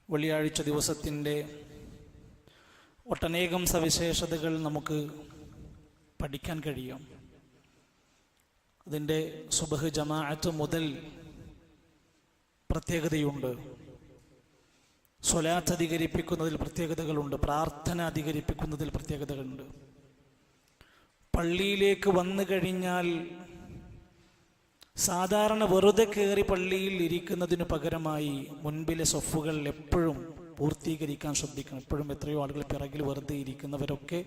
വെള്ളിയാഴ്ച ദിവസത്തിൻ്റെ ഒട്ടനേകം സവിശേഷതകൾ നമുക്ക് പഠിക്കാൻ കഴിയും. അതിൻ്റെ സുബഹ് ജമാഅത്ത് മുതൽ പ്രത്യേകതയുണ്ട്. സ്വലാത്ത് അധികരിപ്പിക്കുന്നതിൽ പ്രത്യേകതകളുണ്ട്. പ്രാർത്ഥന അധികരിപ്പിക്കുന്നതിൽ പ്രത്യേകതകളുണ്ട്. പള്ളിയിലേക്ക് വന്നു കഴിഞ്ഞാൽ സാധാരണ വെറുതെ കയറി പള്ളിയിൽ ഇരിക്കുന്നതിന് പകരമായി മുൻപിലെ സൊഫുകൾ എപ്പോഴും പൂർത്തീകരിക്കാൻ ശ്രദ്ധിക്കണം. എപ്പോഴും എത്രയോ ആളുകൾ പിറകിൽ വെറുതെ ഇരിക്കുന്നവരൊക്കെ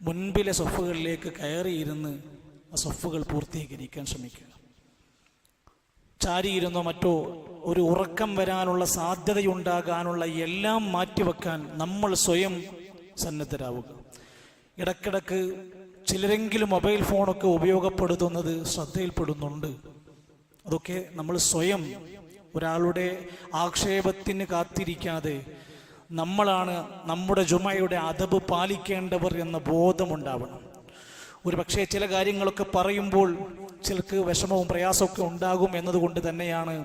മുൻപിലെ സൊഫുകളിലേക്ക് കയറിയിരുന്ന് ആ സൊഫുകൾ പൂർത്തീകരിക്കാൻ ശ്രമിക്കുക. ചാരിയിരുന്നോ മറ്റോ ഒരു ഉറക്കം വരാനുള്ള സാധ്യതയുണ്ടാകാനുള്ള എല്ലാം മാറ്റിവെക്കാൻ നമ്മൾ സ്വയം സന്നദ്ധരാവുക. ഇടക്കിടക്ക് ചിലരെങ്കിലും മൊബൈൽ ഫോണൊക്കെ ഉപയോഗപ്പെടുത്തുന്നത് ശ്രദ്ധയിൽപ്പെടുന്നുണ്ട്. അതൊക്കെ നമ്മൾ സ്വയം ഒരാളുടെ ആക്ഷേപത്തിന് കാത്തിരിക്കാതെ നമ്മളാണ് നമ്മുടെ ജുമയുടെ അദബ് പാലിക്കേണ്ടവർ എന്ന ബോധമുണ്ടാവണം. ഒരു പക്ഷേ ചില കാര്യങ്ങളൊക്കെ പറയുമ്പോൾ ചിലർക്ക് വിഷമവും പ്രയാസമൊക്കെ ഉണ്ടാകും എന്നതുകൊണ്ട് തന്നെയാണ്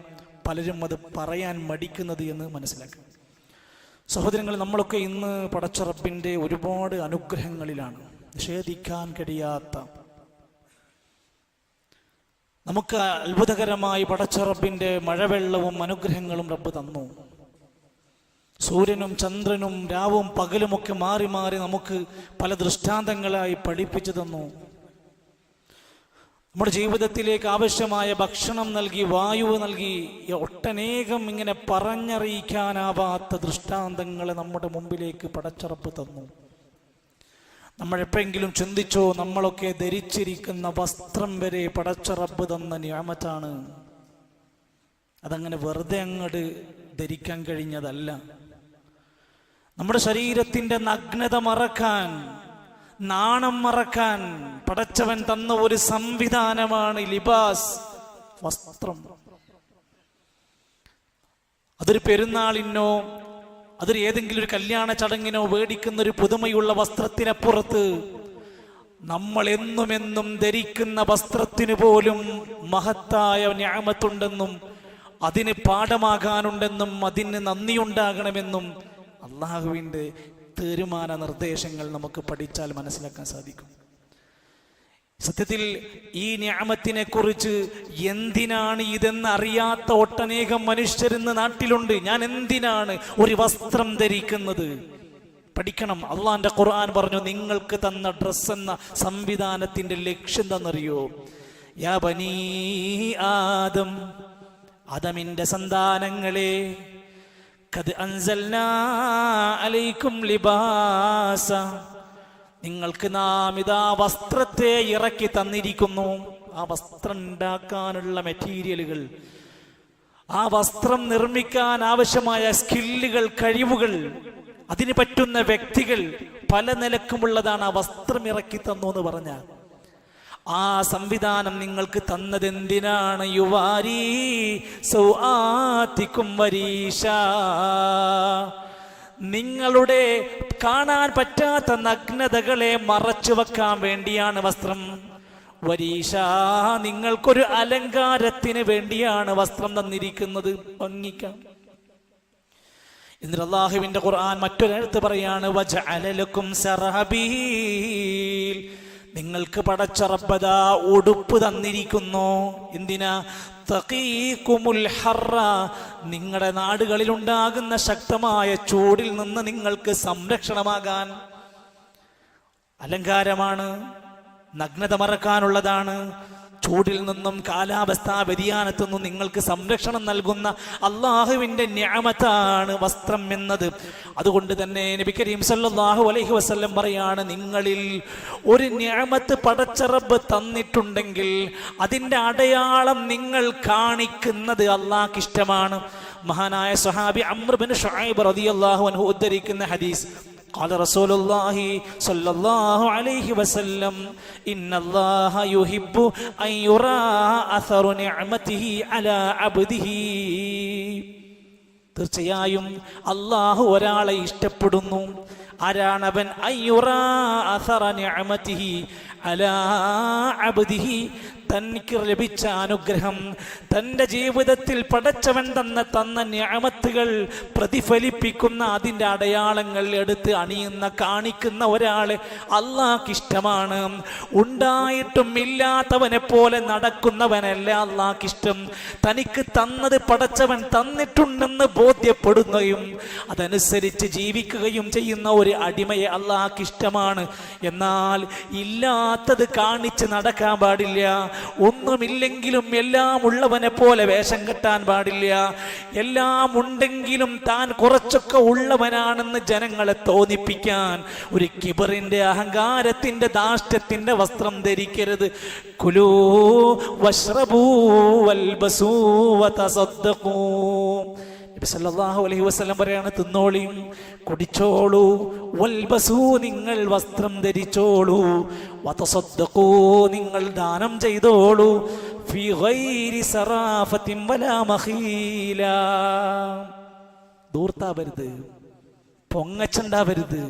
പലരും അത് പറയാൻ മടിക്കുന്നത് എന്ന് മനസ്സിലാക്കുക. സഹോദരങ്ങൾ, നമ്മളൊക്കെ ഇന്ന് പടച്ച റബ്ബിൻ്റെ ഒരുപാട് അനുഗ്രഹങ്ങളിലാണ്. നിഷേധിക്കാൻ കഴിയാത്ത, നമുക്ക് അത്ഭുതകരമായി പടച്ച റബ്ബിൻ്റെ മഴവെള്ളവും അനുഗ്രഹങ്ങളും റബ്ബ് തന്നു. സൂര്യനും ചന്ദ്രനും രാവും പകലുമൊക്കെ മാറി മാറി നമുക്ക് പല ദൃഷ്ടാന്തങ്ങളായി പഠിപ്പിച്ചു തന്നു. നമ്മുടെ ജീവിതത്തിലേക്ക് ആവശ്യമായ ഭക്ഷണം നൽകി, വായു നൽകി, ഒട്ടനേകം ഇങ്ങനെ പറഞ്ഞറിയിക്കാനാവാത്ത ദൃഷ്ടാന്തങ്ങളെ നമ്മുടെ മുമ്പിലേക്ക് പടച്ച റബ്ബ് തന്നു. നമ്മൾ എപ്പോഴെങ്കിലും ചിന്തിച്ചോ, നമ്മളൊക്കെ ധരിച്ചിരിക്കുന്ന വസ്ത്രം വരെ പടച്ച റബ്ബ് തന്ന നിഅമത്താണ്. അതങ്ങനെ വെറുതെ അങ്ങോട്ട് ധരിക്കാൻ കഴിഞ്ഞതല്ല. നമ്മുടെ ശരീരത്തിൻ്റെ നഗ്നത മറക്കാൻ, നാണം മറക്കാൻ പടച്ചവൻ തന്ന ഒരു സംവിധാനമാണ് ലിബാസ്, വസ്ത്രം. അതൊരു പെരുന്നാളിനോ അതൊരു ഏതെങ്കിലും ഒരു കല്യാണ ചടങ്ങിനോ മേടിക്കുന്ന ഒരു പുതുമയുള്ള വസ്ത്രത്തിനപ്പുറത്ത് നമ്മൾ എന്നുമെന്നും ധരിക്കുന്ന വസ്ത്രത്തിന് പോലും മഹത്തായ നിഅമത്തുണ്ടെന്നും അതിന് പാഠമാകാനുണ്ടെന്നും അതിന് നന്ദിയുണ്ടാകണമെന്നും അള്ളാഹുവിൻ്റെ തീരുമാന നിർദ്ദേശങ്ങൾ നമുക്ക് പഠിച്ചാൽ മനസ്സിലാക്കാൻ സാധിക്കും. സത്യത്തിൽ ഈ നിഅമത്തിനെ കുറിച്ച് എന്തിനാണ് ഇതെന്ന് അറിയാത്ത ഒട്ടനേകം മനുഷ്യരിന്ന് നാട്ടിലുണ്ട്. ഞാൻ എന്തിനാണ് ഒരു വസ്ത്രം ധരിക്കുന്നത്? പഠിക്കണം. അള്ളാന്റെ ഖുർആൻ പറഞ്ഞു, നിങ്ങൾക്ക് തന്ന ഡ്രസ് എന്ന സംവിധാനത്തിന്റെ ലക്ഷ്യം എന്താണെന്നറിയോ? യാ ബനീ ആദം, ആദമിന്റെ സന്താനങ്ങളെ, ഖദ് അൻസൽനാ അലൈക്കും ലിബാസ, നിങ്ങൾക്ക് നാം ഇതാ വസ്ത്രത്തെ ഇറക്കി തന്നിരിക്കുന്നു. ആ വസ്ത്രം ഉണ്ടാക്കാനുള്ള മെറ്റീരിയലുകൾ, ആ വസ്ത്രം നിർമ്മിക്കാൻ ആവശ്യമായ സ്കില്ലുകൾ, കഴിവുകൾ, അതിന് പറ്റുന്ന വ്യക്തികൾ പല നിലക്കുമുള്ളതാണ്. ആ വസ്ത്രം ഇറക്കി തന്നു എന്ന് പറഞ്ഞാൽ ആ സംവിധാനം നിങ്ങൾക്ക് തന്നതെന്തിനാണ്? യുവാരി സൗആതികും വരീഷാ, നിങ്ങളുടെ കാണാൻ പറ്റാത്ത നഗ്നതകളെ മറച്ചു വെക്കാൻ വേണ്ടിയാണ് വസ്ത്രം. വരീഷ, നിങ്ങൾക്കൊരു അലങ്കാരത്തിന് വേണ്ടിയാണ് വസ്ത്രം തന്നിരിക്കുന്നത്, ഭംഗിക്കാൻ. എന്നിട്ട് അല്ലാഹുവിന്റെ ഖുർആൻ മറ്റൊരിടത്ത് പറയാണ്, വജഅല ലക്കും സറഹബീൽ, നിങ്ങൾക്ക് പടച്ച റബ്ബ് ഉടുപ്പ് തന്നിരിക്കുന്നു. എന്തിനാ? തഖീകുമുൽ ഹർറ, നിങ്ങളുടെ നാടുകളിൽ ഉണ്ടാകുന്ന ശക്തമായ ചൂടിൽ നിന്ന് നിങ്ങൾക്ക് സംരക്ഷണമാകാൻ. അലങ്കാരമാണ്, നഗ്നത മറക്കാനുള്ളതാണ്. ചൂടിൽ നിന്നും കാലാവസ്ഥാ വ്യതിയാനത്തു നിന്നും നിങ്ങൾക്ക് സംരക്ഷണം നൽകുന്ന അള്ളാഹുവിൻ്റെ നിഅമത്താണ് വസ്ത്രം എന്നത്. അതുകൊണ്ട് തന്നെ നബി കരീം സല്ലല്ലാഹു അലൈഹി വസല്ലം പറയാണ്, നിങ്ങളിൽ ഒരു നിഅമത്ത് പടച്ച റബ്ബ് തന്നിട്ടുണ്ടെങ്കിൽ അതിൻ്റെ അടയാളം നിങ്ങൾ കാണിക്കുന്നത് അള്ളാഹ്ക്ക് ഇഷ്ടമാണ്. മഹാനായ സ്വഹാബി അംർ ബിൻ ശുഐബ് റളിയല്ലാഹു അൻഹു ഉദ്ധരിക്കുന്ന ഹദീസ്, قال رسول الله صلى الله عليه وسلم إن الله يحب أن يرى أثر نعمته على عبده, തീർച്ചയായും അല്ലാഹു ഒരാളെ ഇഷ്ടപ്പെടുന്നു. ആരാണവൻ? അയ്യുറാ അഥറ നിഅമതിഹി അലാ അബ്ദിഹി, തനിക്ക് ലഭിച്ച അനുഗ്രഹം, തൻ്റെ ജീവിതത്തിൽ പടച്ചവൻ തന്ന നിഅമത്തുകൾ പ്രതിഫലിപ്പിക്കുന്ന അതിൻ്റെ അടയാളങ്ങൾ എടുത്ത് അണിയുന്ന കാണിക്കുന്ന ഒരാളെ അള്ളാഹ്ക്ക് ഇഷ്ടമാണ്. ഉണ്ടായിട്ടും ഇല്ലാത്തവനെ പോലെ നടക്കുന്നവനല്ല അള്ളാഹ്ക്ക് ഇഷ്ടം. തനിക്ക് തന്നത് പടച്ചവൻ തന്നിട്ടുണ്ടെന്ന് ബോധ്യപ്പെടുകയും അതനുസരിച്ച് ജീവിക്കുകയും ചെയ്യുന്ന ഒരു അടിമയെ അള്ളാഹ്ക്ക് ഇഷ്ടമാണ്. എന്നാൽ ഇല്ലാത്തത് കാണിച്ച് നടക്കാൻ പാടില്ല. ഒന്നുമില്ലെങ്കിലും എല്ലാം ഉള്ളവനെ പോലെ വേഷം കെട്ടാൻ പാടില്ല. എല്ലാം ഉണ്ടെങ്കിലും താൻ കുറച്ചൊക്കെ ഉള്ളവനാണെന്ന് ജനങ്ങളെ തോന്നിപ്പിക്കാൻ ഒരു കിബറിന്റെ, അഹങ്കാരത്തിന്റെ, ധാർഷ്ട്യത്തിന്റെ വസ്ത്രം ധരിക്കരുത്. കുലൂ വശ്റബൂ വൽബസൂ വതസദ്ദഖൂ. നബി സല്ലല്ലാഹു അലൈഹി വസല്ലം പറയാണ്, തിന്നോളിയും കുടിച്ചോളൂ, വൽബസൂ നിങ്ങൾ വസ്ത്രം ധരിച്ചോളൂ, വതസദ്ദഖൂ നിങ്ങൾ ദാനം ചെയ്തോളൂ, ഫീ ഗൈരി സറാഫത്തിൻ വലാ മഖീല. ദൂർത്താവരുത്, പൊങ്ങച്ചുണ്ടാവരുത്.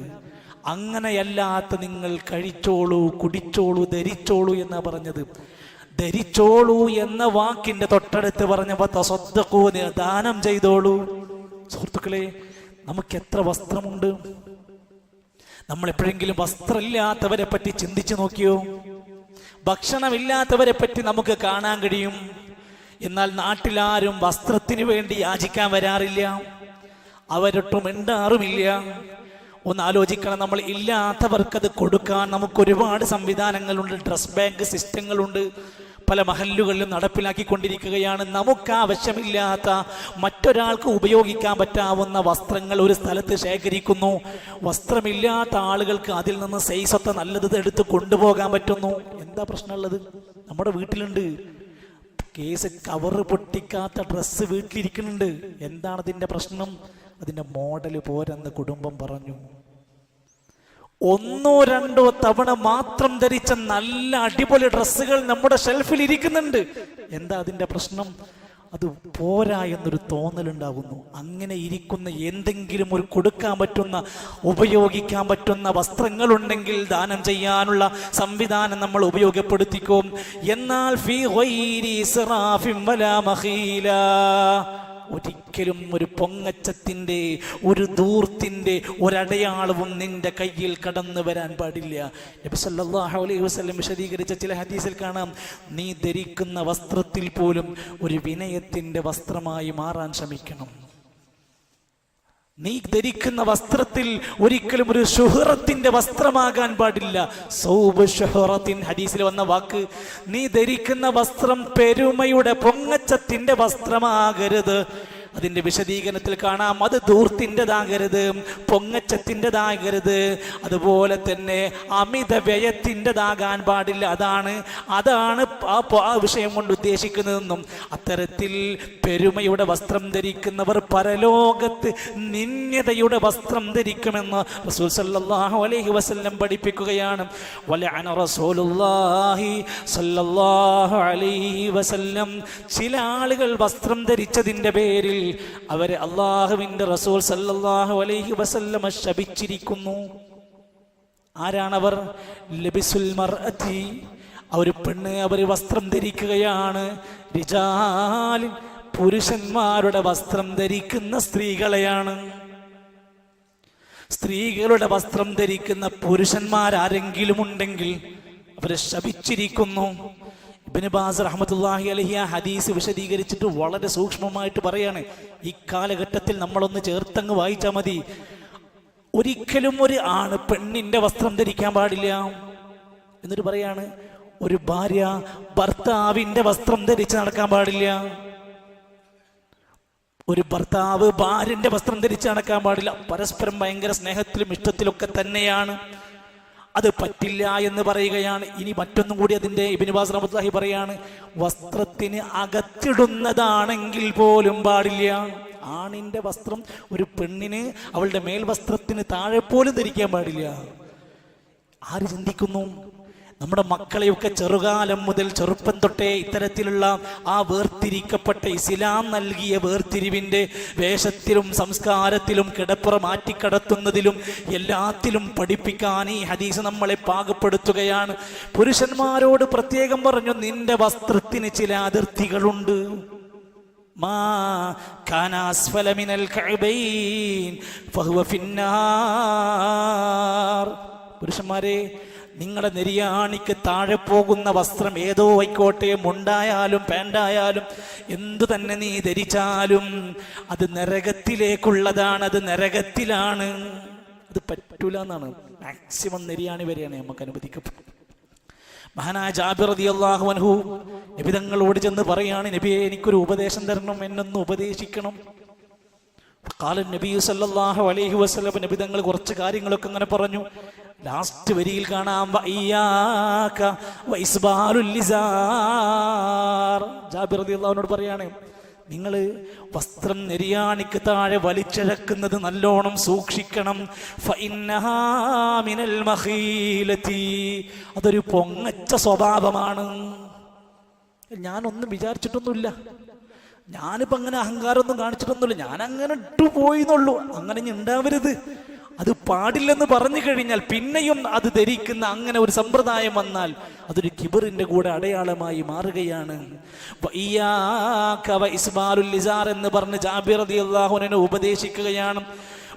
അങ്ങനെയല്ലാത്ത നിങ്ങൾ കഴിച്ചോളൂ, കുടിച്ചോളൂ, ധരിച്ചോളൂ എന്നാ പറഞ്ഞത്. ധരിച്ചോളൂ എന്ന വാക്കിന്റെ തൊട്ടടുത്ത് പറഞ്ഞപ്പോ തസദ്ദഖൂ ദാനം ചെയ്തോളൂ. സുഹൃത്തുക്കളെ, നമുക്ക് എത്ര വസ്ത്രമുണ്ട്? നമ്മൾ എപ്പോഴെങ്കിലും വസ്ത്രമില്ലാത്തവരെ പറ്റി ചിന്തിച്ചു നോക്കിയോ? ഭക്ഷണമില്ലാത്തവരെ പറ്റി നമുക്ക് കാണാൻ കഴിയും. എന്നാൽ നാട്ടിലാരും വസ്ത്രത്തിന് വേണ്ടി യാചിക്കാൻ വരാറില്ല, അവരൊട്ടും ഉണ്ടാറുമില്ല. ഒന്ന് ആലോചിക്കണം, നമ്മൾ ഇല്ലാത്തവർക്കത് കൊടുക്കാൻ നമുക്ക് ഒരുപാട് സംവിധാനങ്ങളുണ്ട്, ഡ്രസ് ബാങ്ക് സിസ്റ്റങ്ങളുണ്ട്, പല മഹല്ലുകളിലും നടപ്പിലാക്കിക്കൊണ്ടിരിക്കുകയാണ്. നമുക്ക് ആവശ്യമില്ലാത്ത മറ്റൊരാൾക്ക് ഉപയോഗിക്കാൻ പറ്റാവുന്ന വസ്ത്രങ്ങൾ ഒരു സ്ഥലത്ത് ശേഖരിക്കുന്നു. വസ്ത്രമില്ലാത്ത ആളുകൾക്ക് അതിൽ നിന്ന് സൈസൊക്കെ നല്ലത് എടുത്ത് കൊണ്ടുപോകാൻ പറ്റുന്നു. എന്താ പ്രശ്നമുള്ളത്? നമ്മുടെ വീട്ടിലുണ്ട് കേസ്, കവറ് പൊട്ടിക്കാത്ത ഡ്രസ്സ് വീട്ടിലിരിക്കുന്നുണ്ട്. എന്താണ് അതിൻ്റെ പ്രശ്നം? അതിൻ്റെ മോഡൽ പോരെന്ന് കുടുംബം പറഞ്ഞു. ഒന്നോ രണ്ടോ തവണ മാത്രം ധരിച്ച നല്ല അടിപൊളി ഡ്രസ്സുകൾ നമ്മുടെ ഷെൽഫിൽ ഇരിക്കുന്നുണ്ട്. എന്താ അതിൻ്റെ പ്രശ്നം? അത് പോരാ എന്നൊരു തോന്നലുണ്ടാകുന്നു. അങ്ങനെ ഇരിക്കുന്ന എന്തെങ്കിലും ഒരു കൊടുക്കാൻ പറ്റുന്ന, ഉപയോഗിക്കാൻ പറ്റുന്ന വസ്ത്രങ്ങളുണ്ടെങ്കിൽ ദാനം ചെയ്യാനുള്ള സംവിധാനം നമ്മൾ ഉപയോഗപ്പെടുത്തിക്കും. എന്നാൽ ഫീ ഗൈരി ഇസ്റാഫിൻ വലാ മഖീല, ഒരിക്കലും ഒരു പൊങ്ങച്ചത്തിന്റെ, ഒരു ദൂർത്തിന്റെ ഒരടയാളവും നിന്റെ കയ്യിൽ കടന്നു വരാൻ പാടില്ല. നബി സല്ലല്ലാഹു അലൈഹി വസല്ലം വിശദീകരിച്ച ചില ഹദീസിൽ കാണാം, നീ ധരിക്കുന്ന വസ്ത്രത്തിൽ പോലും ഒരു വിനയത്തിന്റെ വസ്ത്രമായി മാറാൻ ശ്രമിക്കണം. നീ ധരിക്കുന്ന വസ്ത്രത്തിൽ ഒരിക്കലും ഒരു ശുഹറത്തിന്റെ വസ്ത്രമാകാൻ പാടില്ല. സൗബ് ശുഹറത്തിൻ, ഹദീസിൽ വന്ന വാക്ക്. നീ ധരിക്കുന്ന വസ്ത്രം പെരുമയുടെ, പൊങ്ങച്ചത്തിന്റെ വസ്ത്രമാകരുത്. അതിന്റെ വിശദീകരണത്തിൽ കാണാം, അത് ധൂർത്തിൻ്റെതാകരുത്, പൊങ്ങച്ചത്തിൻ്റെതാകരുത്, അതുപോലെ തന്നെ അമിത വ്യയത്തിൻ്റെതാകാൻ പാടില്ല. അതാണ് ആ വിഷയം കൊണ്ട് ഉദ്ദേശിക്കുന്നതെന്നും. അത്തരത്തിൽ പെരുമയുടെ വസ്ത്രം ധരിക്കുന്നവർ പരലോകത്ത് നിന്ദ്യതയുടെ വസ്ത്രം ധരിക്കുമെന്ന് റസൂൽ സല്ലല്ലാഹു അലൈഹി വസല്ലം പഠിപ്പിക്കുകയാണ്. വലഅന റസൂലുള്ളാഹി സല്ലല്ലാഹു അലൈഹി വസല്ലം, ചില ആളുകൾ വസ്ത്രം ധരിച്ചതിൻ്റെ പേരിൽ അവരെ അല്ലാഹുവിൻ്റെ റസൂൽ സല്ലല്ലാഹു അലൈഹി വസല്ലം ശപിച്ചിരിക്കുന്നു. ആരാണവർ? ലബിസുൽ മർഅതി, ഒരു പെണ്ണ് അവർ വസ്ത്രം ധരിക്കുകയാണ്. റിജാലിൻ, പുരുഷന്മാരുടെ വസ്ത്രം ധരിക്കുന്ന സ്ത്രീകളെയാണ്. സ്ത്രീകളുടെ വസ്ത്രം ധരിക്കുന്ന പുരുഷന്മാരാരെങ്കിലും ഉണ്ടെങ്കിൽ അവരെ ശപിച്ചിരിക്കുന്നു. ഇബ്നു ബാസ് റഹ്മത്തുള്ളാഹി അലൈഹി ആ ഹദീസ് വിശദീകരിച്ചിട്ട് വളരെ സൂക്ഷ്മമായിട്ട് പറയാണ്. ഈ കാലഘട്ടത്തിൽ നമ്മളൊന്ന് ചേർത്തങ്ങ് വായിച്ചാൽ മതി. ഒരിക്കലും ഒരു ആണ് പെണ്ണിന്റെ വസ്ത്രം ധരിക്കാൻ പാടില്ല. എന്നിട്ട് പറയാണ്, ഒരു ഭാര്യ ഭർത്താവിന്റെ വസ്ത്രം ധരിച്ച് നടക്കാൻ പാടില്ല. ഒരു ഭർത്താവ് ഭാര്യന്റെ വസ്ത്രം ധരിച്ച് നടക്കാൻ പാടില്ല. പരസ്പരം ഭയങ്കര സ്നേഹത്തിലും ഇഷ്ടത്തിലൊക്കെ തന്നെയാണ്. അത് പറ്റില്ല എന്ന് പറയുകയാണ്. ഇനി മറ്റൊന്നും കൂടി അതിൻ്റെ ഇബ്നു ബാസ് റഹ്മത്തുള്ളാഹി പറയാണ്, വസ്ത്രത്തിന് അകത്തിടുന്നതാണെങ്കിൽ പോലും പാടില്ല. ആണിന്റെ വസ്ത്രം ഒരു പെണ്ണിന് അവളുടെ മേൽവസ്ത്രത്തിന് താഴെ പോലും ധരിക്കാൻ പാടില്ല. ആര് ചിന്തിക്കുന്നു? നമ്മുടെ മക്കളെയൊക്കെ ചെറുകാലം മുതൽ ചെറുപ്പം തൊട്ടേ ഇത്തരത്തിലുള്ള ആ വേർതിരിക്കപ്പെട്ട ഇസ്ലാം നൽകിയ വേർതിരിവിൻ്റെ വേഷത്തിലും സംസ്കാരത്തിലും കിടപ്പുറ മാറ്റിക്കടത്തുന്നതിലും എല്ലാത്തിലും പഠിപ്പിക്കാൻ ഈ ഹദീസ് നമ്മളെ പാകപ്പെടുത്തുകയാണ്. പുരുഷന്മാരോട് പ്രത്യേകം പറഞ്ഞു, നിന്റെ വസ്ത്രത്തിന് ചില അതിർത്തികളുണ്ട്. മാ കാന അസ്ഫല മിനൽ കഅബൈൻ ഫഹുവ ഫിന്നാർ. പുരുഷന്മാരെ, നിങ്ങളുടെ നെരിയാണിക്ക് താഴെ പോകുന്ന വസ്ത്രം ഏതോ ആയിക്കോട്ടെ, മുണ്ടായാലും പാൻ്റായാലും എന്തു തന്നെ നീ ധരിച്ചാലും അത് നരകത്തിലേക്കുള്ളതാണ്, അത് നരകത്തിലാണ്. അത് പറ്റൂല എന്നാണ്. മാക്സിമം നെരിയാണി വരെയാണ് നമുക്ക് അനുവദിക്കപ്പെട്ടത്. മഹാനായ ജാബിർ റളിയല്ലാഹു അൻഹു നബി തങ്ങളോട് ചെന്ന് പറയാണ്, നബിയെ എനിക്കൊരു ഉപദേശം തരണം, എന്നൊന്ന് ഉപദേശിക്കണം. ഖാല നബി സല്ലല്ലാഹു അലൈഹി വസല്ലം, നബി തങ്ങൾ കുറച്ച് കാര്യങ്ങളൊക്കെ അങ്ങനെ പറഞ്ഞു. ലാസ്റ്റ് വരിയിൽ കാണാം, വഇയ്യാക വഇസ്ബാലുൽ ലിസാർ. ജാബിർ റളിയല്ലാഹുവിനോട് പറയാണ്, നിങ്ങൾ വസ്ത്രം നെരിയാണിക്ക് താഴെ വലിച്ചിഴക്കുന്നത് നല്ലോണം സൂക്ഷിക്കണം. ഫഇന്നഹാ മിനൽ മഖീലതി, അതൊരു പൊങ്ങച്ച സ്വഭാവമാണ്. ഞാനൊന്നും വിചാരിച്ചിട്ടൊന്നുമില്ല, ഞാനിപ്പോൾ അങ്ങനെ അഹങ്കാരമൊന്നും കാണിച്ചിട്ടൊന്നുമില്ല, ഞാൻ അങ്ങനെ ഇട്ടു പോയിന്നുള്ളൂ. അങ്ങനെ ഉണ്ടാവരുത്, അത് പാടില്ലെന്ന് പറഞ്ഞു കഴിഞ്ഞാൽ പിന്നെയും അത് ധരിക്കുന്ന അങ്ങനെ ഒരു സമ്പ്രദായം വന്നാൽ അതൊരു കിബറിന്റെ കൂടെ അടയാളമായി മാറുകയാണ്. ഇസ്ബാലുൽ ലിസാർ എന്ന് പറഞ്ഞ് ജാബിർ റളിയല്ലാഹു അൻഹു ഉപദേശിക്കുകയാണ്.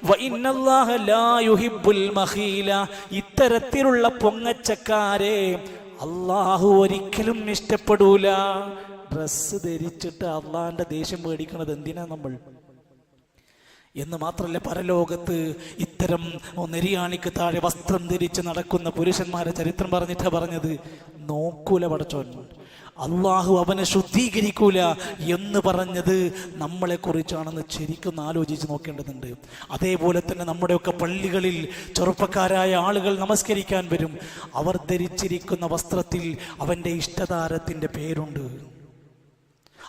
വഇന്നല്ലാഹ ലാ യുഹിബ്ബുൽ മഖീല, ഇത്തരത്തിലുള്ള പൊങ്ങച്ചക്കാരെ അല്ലാഹു ഒരിക്കലും ഇഷ്ടപ്പെടൂല. ഡ്രസ്സ് ധരിച്ചിട്ട് അള്ളാന്റെ ദേഷ്യം മേടിക്കണത് എന്തിനാ നമ്മൾ? എന്ന് മാത്രമല്ല, പരലോകത്ത് ഇത്തരം നെരിയാണിക്ക് താഴെ വസ്ത്രം ധരിച്ച് നടക്കുന്ന പുരുഷന്മാരെ ചരിത്രം പറഞ്ഞിട്ടാ പറഞ്ഞത്, നോക്കൂല പടച്ചോൻ, അള്ളാഹു അവനെ ശുദ്ധീകരിക്കൂല എന്ന് പറഞ്ഞത് നമ്മളെ കുറിച്ചാണെന്ന് ശരിക്കും ആലോചിച്ച് നോക്കേണ്ടതുണ്ട്. അതേപോലെ തന്നെ നമ്മുടെയൊക്കെ പള്ളികളിൽ ചെറുപ്പക്കാരായ ആളുകൾ നമസ്കരിക്കാൻ വരും. അവർ ധരിച്ചിരിക്കുന്ന വസ്ത്രത്തിൽ അവൻ്റെ ഇഷ്ടതാരത്തിൻ്റെ പേരുണ്ട്,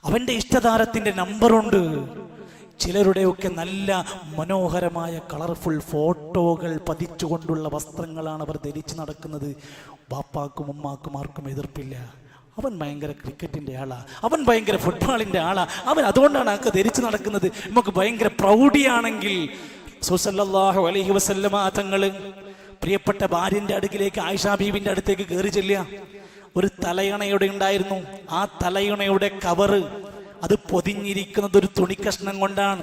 അവൻ്റെ ഇഷ്ടതാരത്തിൻ്റെ നമ്പറുണ്ട്. ചിലരുടെയൊക്കെ നല്ല മനോഹരമായ കളർഫുൾ ഫോട്ടോകൾ പതിച്ചുകൊണ്ടുള്ള വസ്ത്രങ്ങളാണ് അവർ ധരിച്ച് നടക്കുന്നത്. ബാപ്പാക്കും ഉമ്മാക്കും ആർക്കും എതിർപ്പില്ല. അവൻ ഭയങ്കര ക്രിക്കറ്റിൻ്റെ ആളാ, അവൻ ഭയങ്കര ഫുട്ബോളിൻ്റെ ആളാ, അവൻ അതുകൊണ്ടാണ് ആൾക്ക് ധരിച്ച് നടക്കുന്നത്. നമുക്ക് ഭയങ്കര പ്രൗഢിയാണെങ്കിൽ സല്ലല്ലാഹു അലൈഹി വസല്ലമ തങ്ങൾ പ്രിയപ്പെട്ട ഭാര്യൻ്റെ അടുക്കിലേക്ക്, ആയിഷ ബീവിൻ്റെ അടുത്തേക്ക് കയറി ചെല്ലുക. ഒരു തലയണയുടെ ഉണ്ടായിരുന്നു. ആ തലയണയുടെ കവറ് അത് പൊതിഞ്ഞിരിക്കുന്നത് ഒരു തുണിക്കഷ്ണം കൊണ്ടാണ്.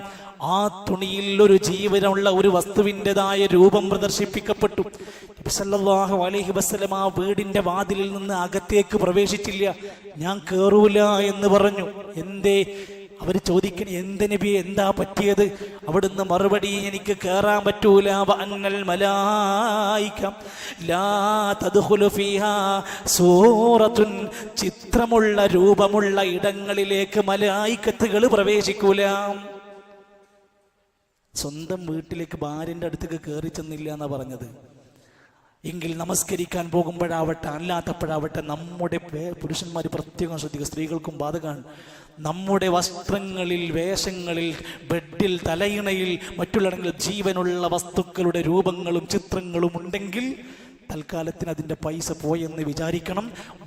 ആ തുണിയിൽ ഒരു ജീവനുള്ള ഒരു വസ്തുവിൻ്റെതായ രൂപം പ്രദർശിപ്പിക്കപ്പെട്ടു. നബി സല്ലല്ലാഹു അലൈഹി വസല്ലം ആ വീടിന്റെ വാതിലിൽ നിന്ന് അകത്തേക്ക് പ്രവേശിച്ചില്ല. ഞാൻ കേറൂല എന്ന് പറഞ്ഞു. എന്തേ? അവർ ചോദിക്കണ, എന്ത് നബിയെ, എന്താ പറ്റിയത്? അവിടുന്ന് മറുപടി, എനിക്ക് കയറാൻ പറ്റൂല. വഅന്നൽ മലായിക ലാ തദ്ഖുലു ഫീഹാ സൂറത്തുൻ, ചിത്രമുള്ള രൂപമുള്ള ഇടങ്ങളിലേക്ക് മലായികത്തുകൾ പ്രവേശിക്കൂല. സ്വന്തം വീട്ടിലേക്ക് ഭാര്യൻ്റെ അടുത്തേക്ക് കയറി ചെന്നില്ല എന്നാ പറഞ്ഞത്. എങ്കിൽ നമസ്കരിക്കാൻ പോകുമ്പോഴാവട്ടെ അല്ലാത്തപ്പോഴാവട്ടെ നമ്മുടെ പുരുഷന്മാർ പ്രത്യേകം ശ്രദ്ധിക്കുക, സ്ത്രീകൾക്കും ബാധകമാണ്. നമ്മുടെ വസ്ത്രങ്ങളിൽ, വേഷങ്ങളിൽ, ബെഡിൽ, തലയിണയിൽ, മറ്റുള്ളിടങ്ങളിൽ ജീവനുള്ള വസ്തുക്കളുടെ രൂപങ്ങളും ചിത്രങ്ങളും ഉണ്ടെങ്കിൽ തൽക്കാലത്തിന് അതിൻ്റെ പൈസ പോയെന്ന് വിചാരിക്കണം.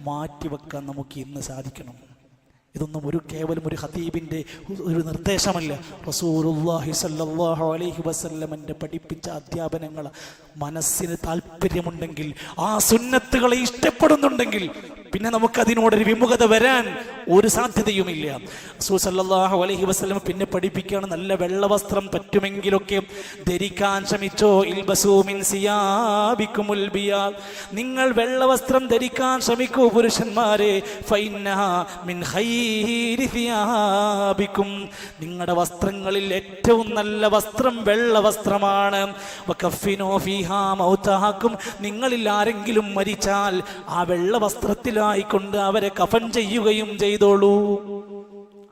മാറ്റിവെക്കാൻ നമുക്ക് ഇന്ന് സാധിക്കണം. ഇതൊന്നും കേവലം ഒരു ഖതീബിൻ്റെ ഒരു നിർദ്ദേശമല്ല. റസൂലുള്ളാഹി സ്വല്ലല്ലാഹു അലൈഹി വസല്ലമൻ്റെ പഠിപ്പിച്ച അധ്യാപനങ്ങൾ മനസ്സിന് താല്പര്യമുണ്ടെങ്കിൽ, ആ സുന്നത്തുകളെ ഇഷ്ടപ്പെടുന്നുണ്ടെങ്കിൽ പിന്നെ നമുക്കതിനോടൊരു വിമുഖത വരാൻ ഒരു സാധ്യതയുമില്ല. റസൂൽ സല്ലല്ലാഹു അലൈഹി വസല്ലം പിന്നെ പഠിപ്പിക്കുകയാണ്, നല്ല വെള്ളവസ്ത്രം പറ്റുമെങ്കിലൊക്കെ ധരിക്കാൻ ശ്രമിച്ചോ. ഇൽബസൂ മിൻ സിയാബിക്കുമുൽ ബിയാദ്, നിങ്ങൾ വെള്ളവസ്ത്രം ധരിക്കാൻ ശ്രമിക്കൂ പുരുഷന്മാരെ. ഫഇന്നഹാ മിൻ ഖൈരി സിയാബിക്കും, നിങ്ങളുടെ വസ്ത്രങ്ങളിൽ ഏറ്റവും നല്ല വസ്ത്രം വെള്ള വസ്ത്രമാണ്. വകഫിനൂ ഫീഹാ മൗതാക്കും, നിങ്ങളിൽ ആരെങ്കിലും മരിച്ചാൽ ആ വെള്ള വസ്ത്രത്തിലായിക്കൊണ്ട് അവരെ കഫൻ ചെയ്യുകയും ചെയ്തോളൂ.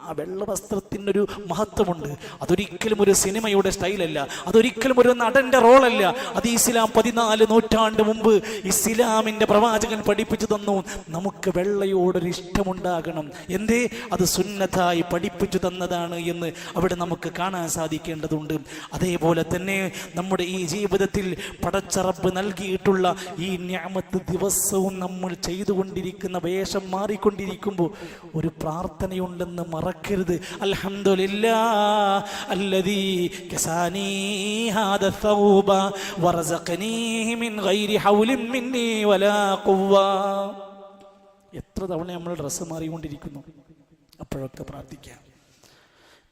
ആ ആ വെള്ള വസ്ത്രത്തിനൊരു മഹത്വമുണ്ട്. അതൊരിക്കലും ഒരു സിനിമയുടെ സ്റ്റൈലല്ല, അതൊരിക്കലും ഒരു നടന്റെ റോളല്ല. അത് ഇസ്ലാം 14 നൂറ്റാണ്ട് മുമ്പ് ഇസ്ലാമിന്റെ പ്രവാചകൻ പഠിപ്പിച്ചു തന്നു. നമുക്ക് വെള്ളയോടൊരു ഇഷ്ടമുണ്ടാകണം. എന്തേ? അത് സുന്നത്തായി പഠിപ്പിച്ചു തന്നതാണ് എന്ന് അവിടെ നമുക്ക് കാണാൻ സാധിക്കേണ്ടതുണ്ട്. അതേപോലെ തന്നെ നമ്മുടെ ഈ ജീവിതത്തിൽ പടച്ച റബ്ബ് നൽകിയിട്ടുള്ള ഈ നിഅമത്ത് ദിവസവും നമ്മൾ ചെയ്തുകൊണ്ടിരിക്കുന്ന വേഷം മാറിക്കൊണ്ടിരിക്കുമ്പോൾ ഒരു പ്രാർത്ഥനയുണ്ടെന്ന് മറക്കരുത്. അൽഹംദുലില്ലാഹ് അല്ലദീ കസാനീ ഹാദാ തൗബ വറസഖനീഹി മിൻ ഗൈരി ഹൗലിൻ മിന്നീ വലാ ഖുവ്വ. എത്ര തവണ നമ്മൾ ഡ്രസ്സ് മാറിക്കൊണ്ടിരിക്കുന്നു. അപ്പോഴൊക്കെ പ്രാർത്ഥിക്കാം.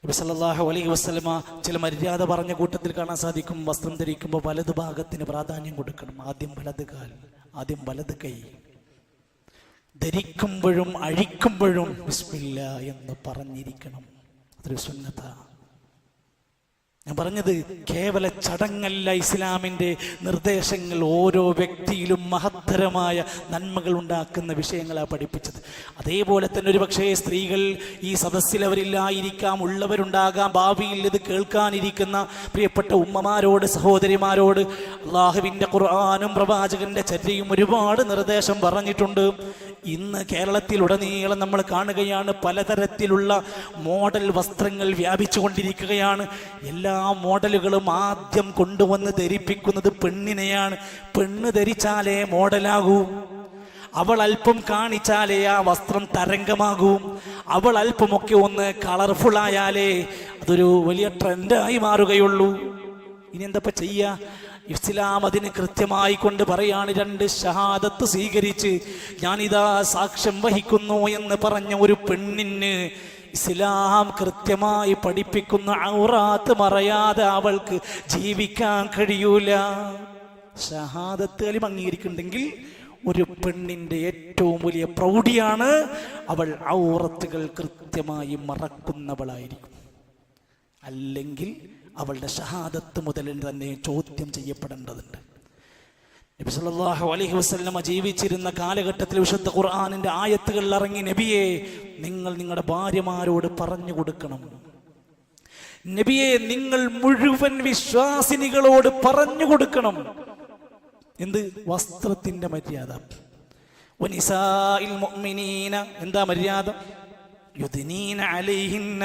നബി സല്ലല്ലാഹു അലൈഹി വസല്ലമ ചില മര്യാദ പറഞ്ഞ കൂട്ടത്തിൽ കാണാൻ സാധിക്കും, വസ്ത്രം ധരിക്കുമ്പോൾ വലതു ഭാഗത്തിന് പ്രാധാന്യം കൊടുക്കണം. ആദ്യം വലത് കാൽ, ആദ്യം വലത് കൈ. ധരിക്കുമ്പോഴും അഴിക്കുമ്പോഴും ബിസ്മില്ലാ എന്ന് പറഞ്ഞിരിക്കണം. അതൊരു സുന്നത്താ. ഞാൻ പറഞ്ഞത് കേവല ചടങ്ങല്ല. ഇസ്ലാമിൻ്റെ നിർദ്ദേശങ്ങൾ ഓരോ വ്യക്തിയിലും മഹത്തരമായ നന്മകൾ ഉണ്ടാക്കുന്ന വിഷയങ്ങളാണ് പഠിപ്പിച്ചത്. അതേപോലെ തന്നെ ഒരു പക്ഷേ സ്ത്രീകൾ ഈ സദസ്സിലവരില്ലായിരിക്കാം, ഉള്ളവരുണ്ടാകാം. ഭാവിയിൽ ഇത് കേൾക്കാനിരിക്കുന്ന പ്രിയപ്പെട്ട ഉമ്മമാരോട്, സഹോദരിമാരോട് അള്ളാഹുവിൻ്റെ ഖുർആനും പ്രവാചകന്റെ ചര്യയും ഒരുപാട് നിർദ്ദേശം പറഞ്ഞിട്ടുണ്ട്. ഇന്ന് കേരളത്തിലുടനീളം നമ്മൾ കാണുകയാണ്, പലതരത്തിലുള്ള മോഡൽ വസ്ത്രങ്ങൾ വ്യാപിച്ചു കൊണ്ടിരിക്കുകയാണ്. എല്ലാ മോഡലുകളും ആദ്യം കൊണ്ടുവന്ന് ധരിപ്പിക്കുന്നത് പെണ്ണിനെയാണ്. പെണ്ണ് ധരിച്ചാലേ മോഡലാകൂ. അവൾ അല്പം കാണിച്ചാലേ ആ വസ്ത്രം തരംഗമാകൂ. അവൾ അല്പമൊക്കെ ഒന്ന് കളർഫുൾ ആയാലേ അതൊരു വലിയ ട്രെൻഡായി മാറുകയുള്ളൂ. ഇനി എന്താ ചെയ്യുക? ഇസ്ലാം അതിന് കൃത്യമായി കൊണ്ട് പറയാണ്, 2 ഷഹാദത്ത് സ്വീകരിച്ച് ഞാനിതാ സാക്ഷ്യം വഹിക്കുന്നു എന്ന് പറഞ്ഞ ഒരു പെണ്ണിന് ഇസ്ലാം കൃത്യമായി പഠിപ്പിക്കുന്ന ഔറാത്ത് മറയാതെ അവൾക്ക് ജീവിക്കാൻ കഴിയൂല. ഷഹാദത്ത് കലിമ അംഗീകരിക്കുന്നുണ്ടെങ്കിൽ ഒരു പെണ്ണിന്റെ ഏറ്റവും വലിയ പ്രൗഢിയാണ് അവൾ ഔറത്തുകൾ കൃത്യമായി മറക്കുന്നവളായിരിക്കും. അല്ലെങ്കിൽ അവളുടെ ഷഹാദത്ത് മുതൽ തന്നെ ചോദ്യം ചെയ്യപ്പെടേണ്ടതുണ്ട്. നബി സല്ലല്ലാഹു അലൈഹി വസല്ലമ ജീവിച്ചിരുന്ന കാലഘട്ടത്തിൽ വിശുദ്ധ ഖുർആനിന്റെ ആയത്തുകൾ ഇറങ്ങി. നബിയെ, നിങ്ങൾ നിങ്ങളുടെ ഭാര്യമാരോട് പറഞ്ഞു കൊടുക്കണം. നബിയെ, നിങ്ങൾ മുഴുവൻ വിശ്വാസിനികളോട് പറഞ്ഞു കൊടുക്കണം. എന്ത്? വസ്ത്രത്തിന്റെ മര്യാദ. വനിസാഇൽ മുഅ്മിനീന, എന്താ മര്യാദ? യുദ്നീന അലൈഹിന്ന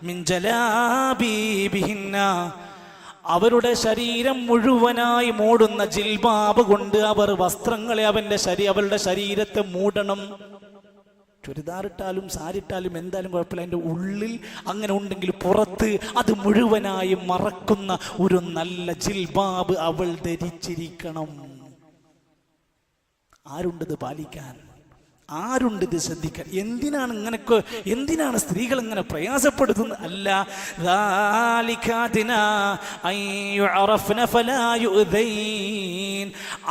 മിൻ ജലാബീബിഹിന്ന, അവരുടെ ശരീരം മുഴുവനായി മൂടുന്ന ജിൽബാബ് കൊണ്ട് അവർ വസ്ത്രങ്ങളെ അവരുടെ ശരീരത്തെ മൂടണം. ചുരിദാറിട്ടാലും സാരിട്ടാലും എന്തായാലും കുഴപ്പമില്ല, അതിൻ്റെ ഉള്ളിൽ അങ്ങനെ ഉണ്ടെങ്കിൽ പുറത്ത് അത് മുഴുവനായി മറക്കുന്ന ഒരു നല്ല ജിൽബാബ് അവൾ ധരിച്ചിരിക്കണം. ആരുണ്ടത് പാലിക്കാൻ? ആരുണ്ട് ഇത് ശ്രദ്ധിക്കാൻ? എന്തിനാണ് സ്ത്രീകൾ ഇങ്ങനെ പ്രയാസപ്പെടുത്തുന്നത്? അല്ല,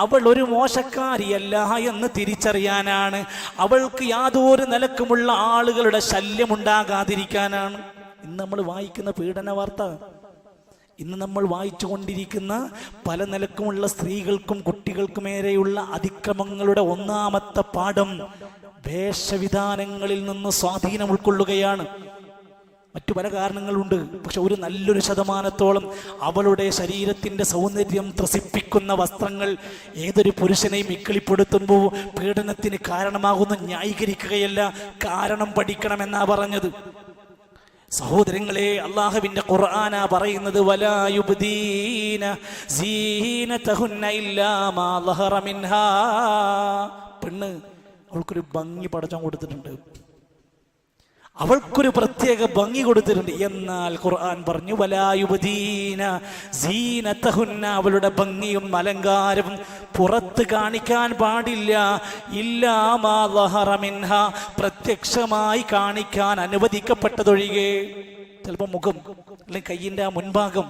അവൾ ഒരു മോശക്കാരിയല്ല എന്ന് തിരിച്ചറിയാനാണ്. അവൾക്ക് യാതൊരു നിലക്കുമുള്ള ആളുകളുടെ ശല്യം ഉണ്ടാകാതിരിക്കാനാണ്. ഇന്ന് നമ്മൾ വായിക്കുന്ന പീഡന വാർത്ത, ഇന്ന് നമ്മൾ വായിച്ചു കൊണ്ടിരിക്കുന്ന പല നിലക്കുമുള്ള സ്ത്രീകൾക്കും കുട്ടികൾക്കുമേരെയുള്ള അതിക്രമങ്ങളുടെ ഒന്നാമത്തെ പാഠം വേഷവിധാനങ്ങളിൽ നിന്ന് സ്വാധീനം ഉൾക്കൊള്ളുകയാണ്. മറ്റു പല കാരണങ്ങളുണ്ട്. പക്ഷെ ഒരു നല്ലൊരു ശതമാനത്തോളം അവളുടെ ശരീരത്തിന്റെ സൗന്ദര്യം ത്രസിപ്പിക്കുന്ന വസ്ത്രങ്ങൾ ഏതൊരു പുരുഷനെയും ഇക്കിളിപ്പെടുത്തുമ്പോൾ പീഡനത്തിന് കാരണമാകുന്ന ന്യായീകരിക്കുകയല്ല, കാരണം പഠിക്കണമെന്നാ പറഞ്ഞത്. സഹോദരങ്ങളെ, അള്ളാഹുവിന്റെ ഖുർആനാ പറയുന്നത്, വലാ യുബ്ദീന സീനതഹുന്ന ഇല്ലാ മാ ളഹറ മിൻഹാ. പെണ്ണ്, അവൾക്കൊരു ഭംഗി പടച്ചോൻ കൊടുത്തിട്ടുണ്ട്, അവൾക്കൊരു പ്രത്യേക ഭംഗി കൊടുത്തിട്ടുണ്ട്. എന്നാൽ ഖുർആൻ പറഞ്ഞു, വലാ യുബ്ദീന സീനതഹുന്ന, അവളുടെ ഭംഗിയും അലങ്കാരവും പുറത്ത് കാണിക്കാൻ പാടില്ല. ഇല്ലാ മാ ളഹറ മിൻഹാ, പ്രത്യക്ഷമായി കാണിക്കാൻ അനുവദിക്കപ്പെട്ടതൊഴികെ. ചിലപ്പോൾ മുഖം അല്ലെങ്കിൽ കയ്യിന്റെ ആ മുൻഭാഗം,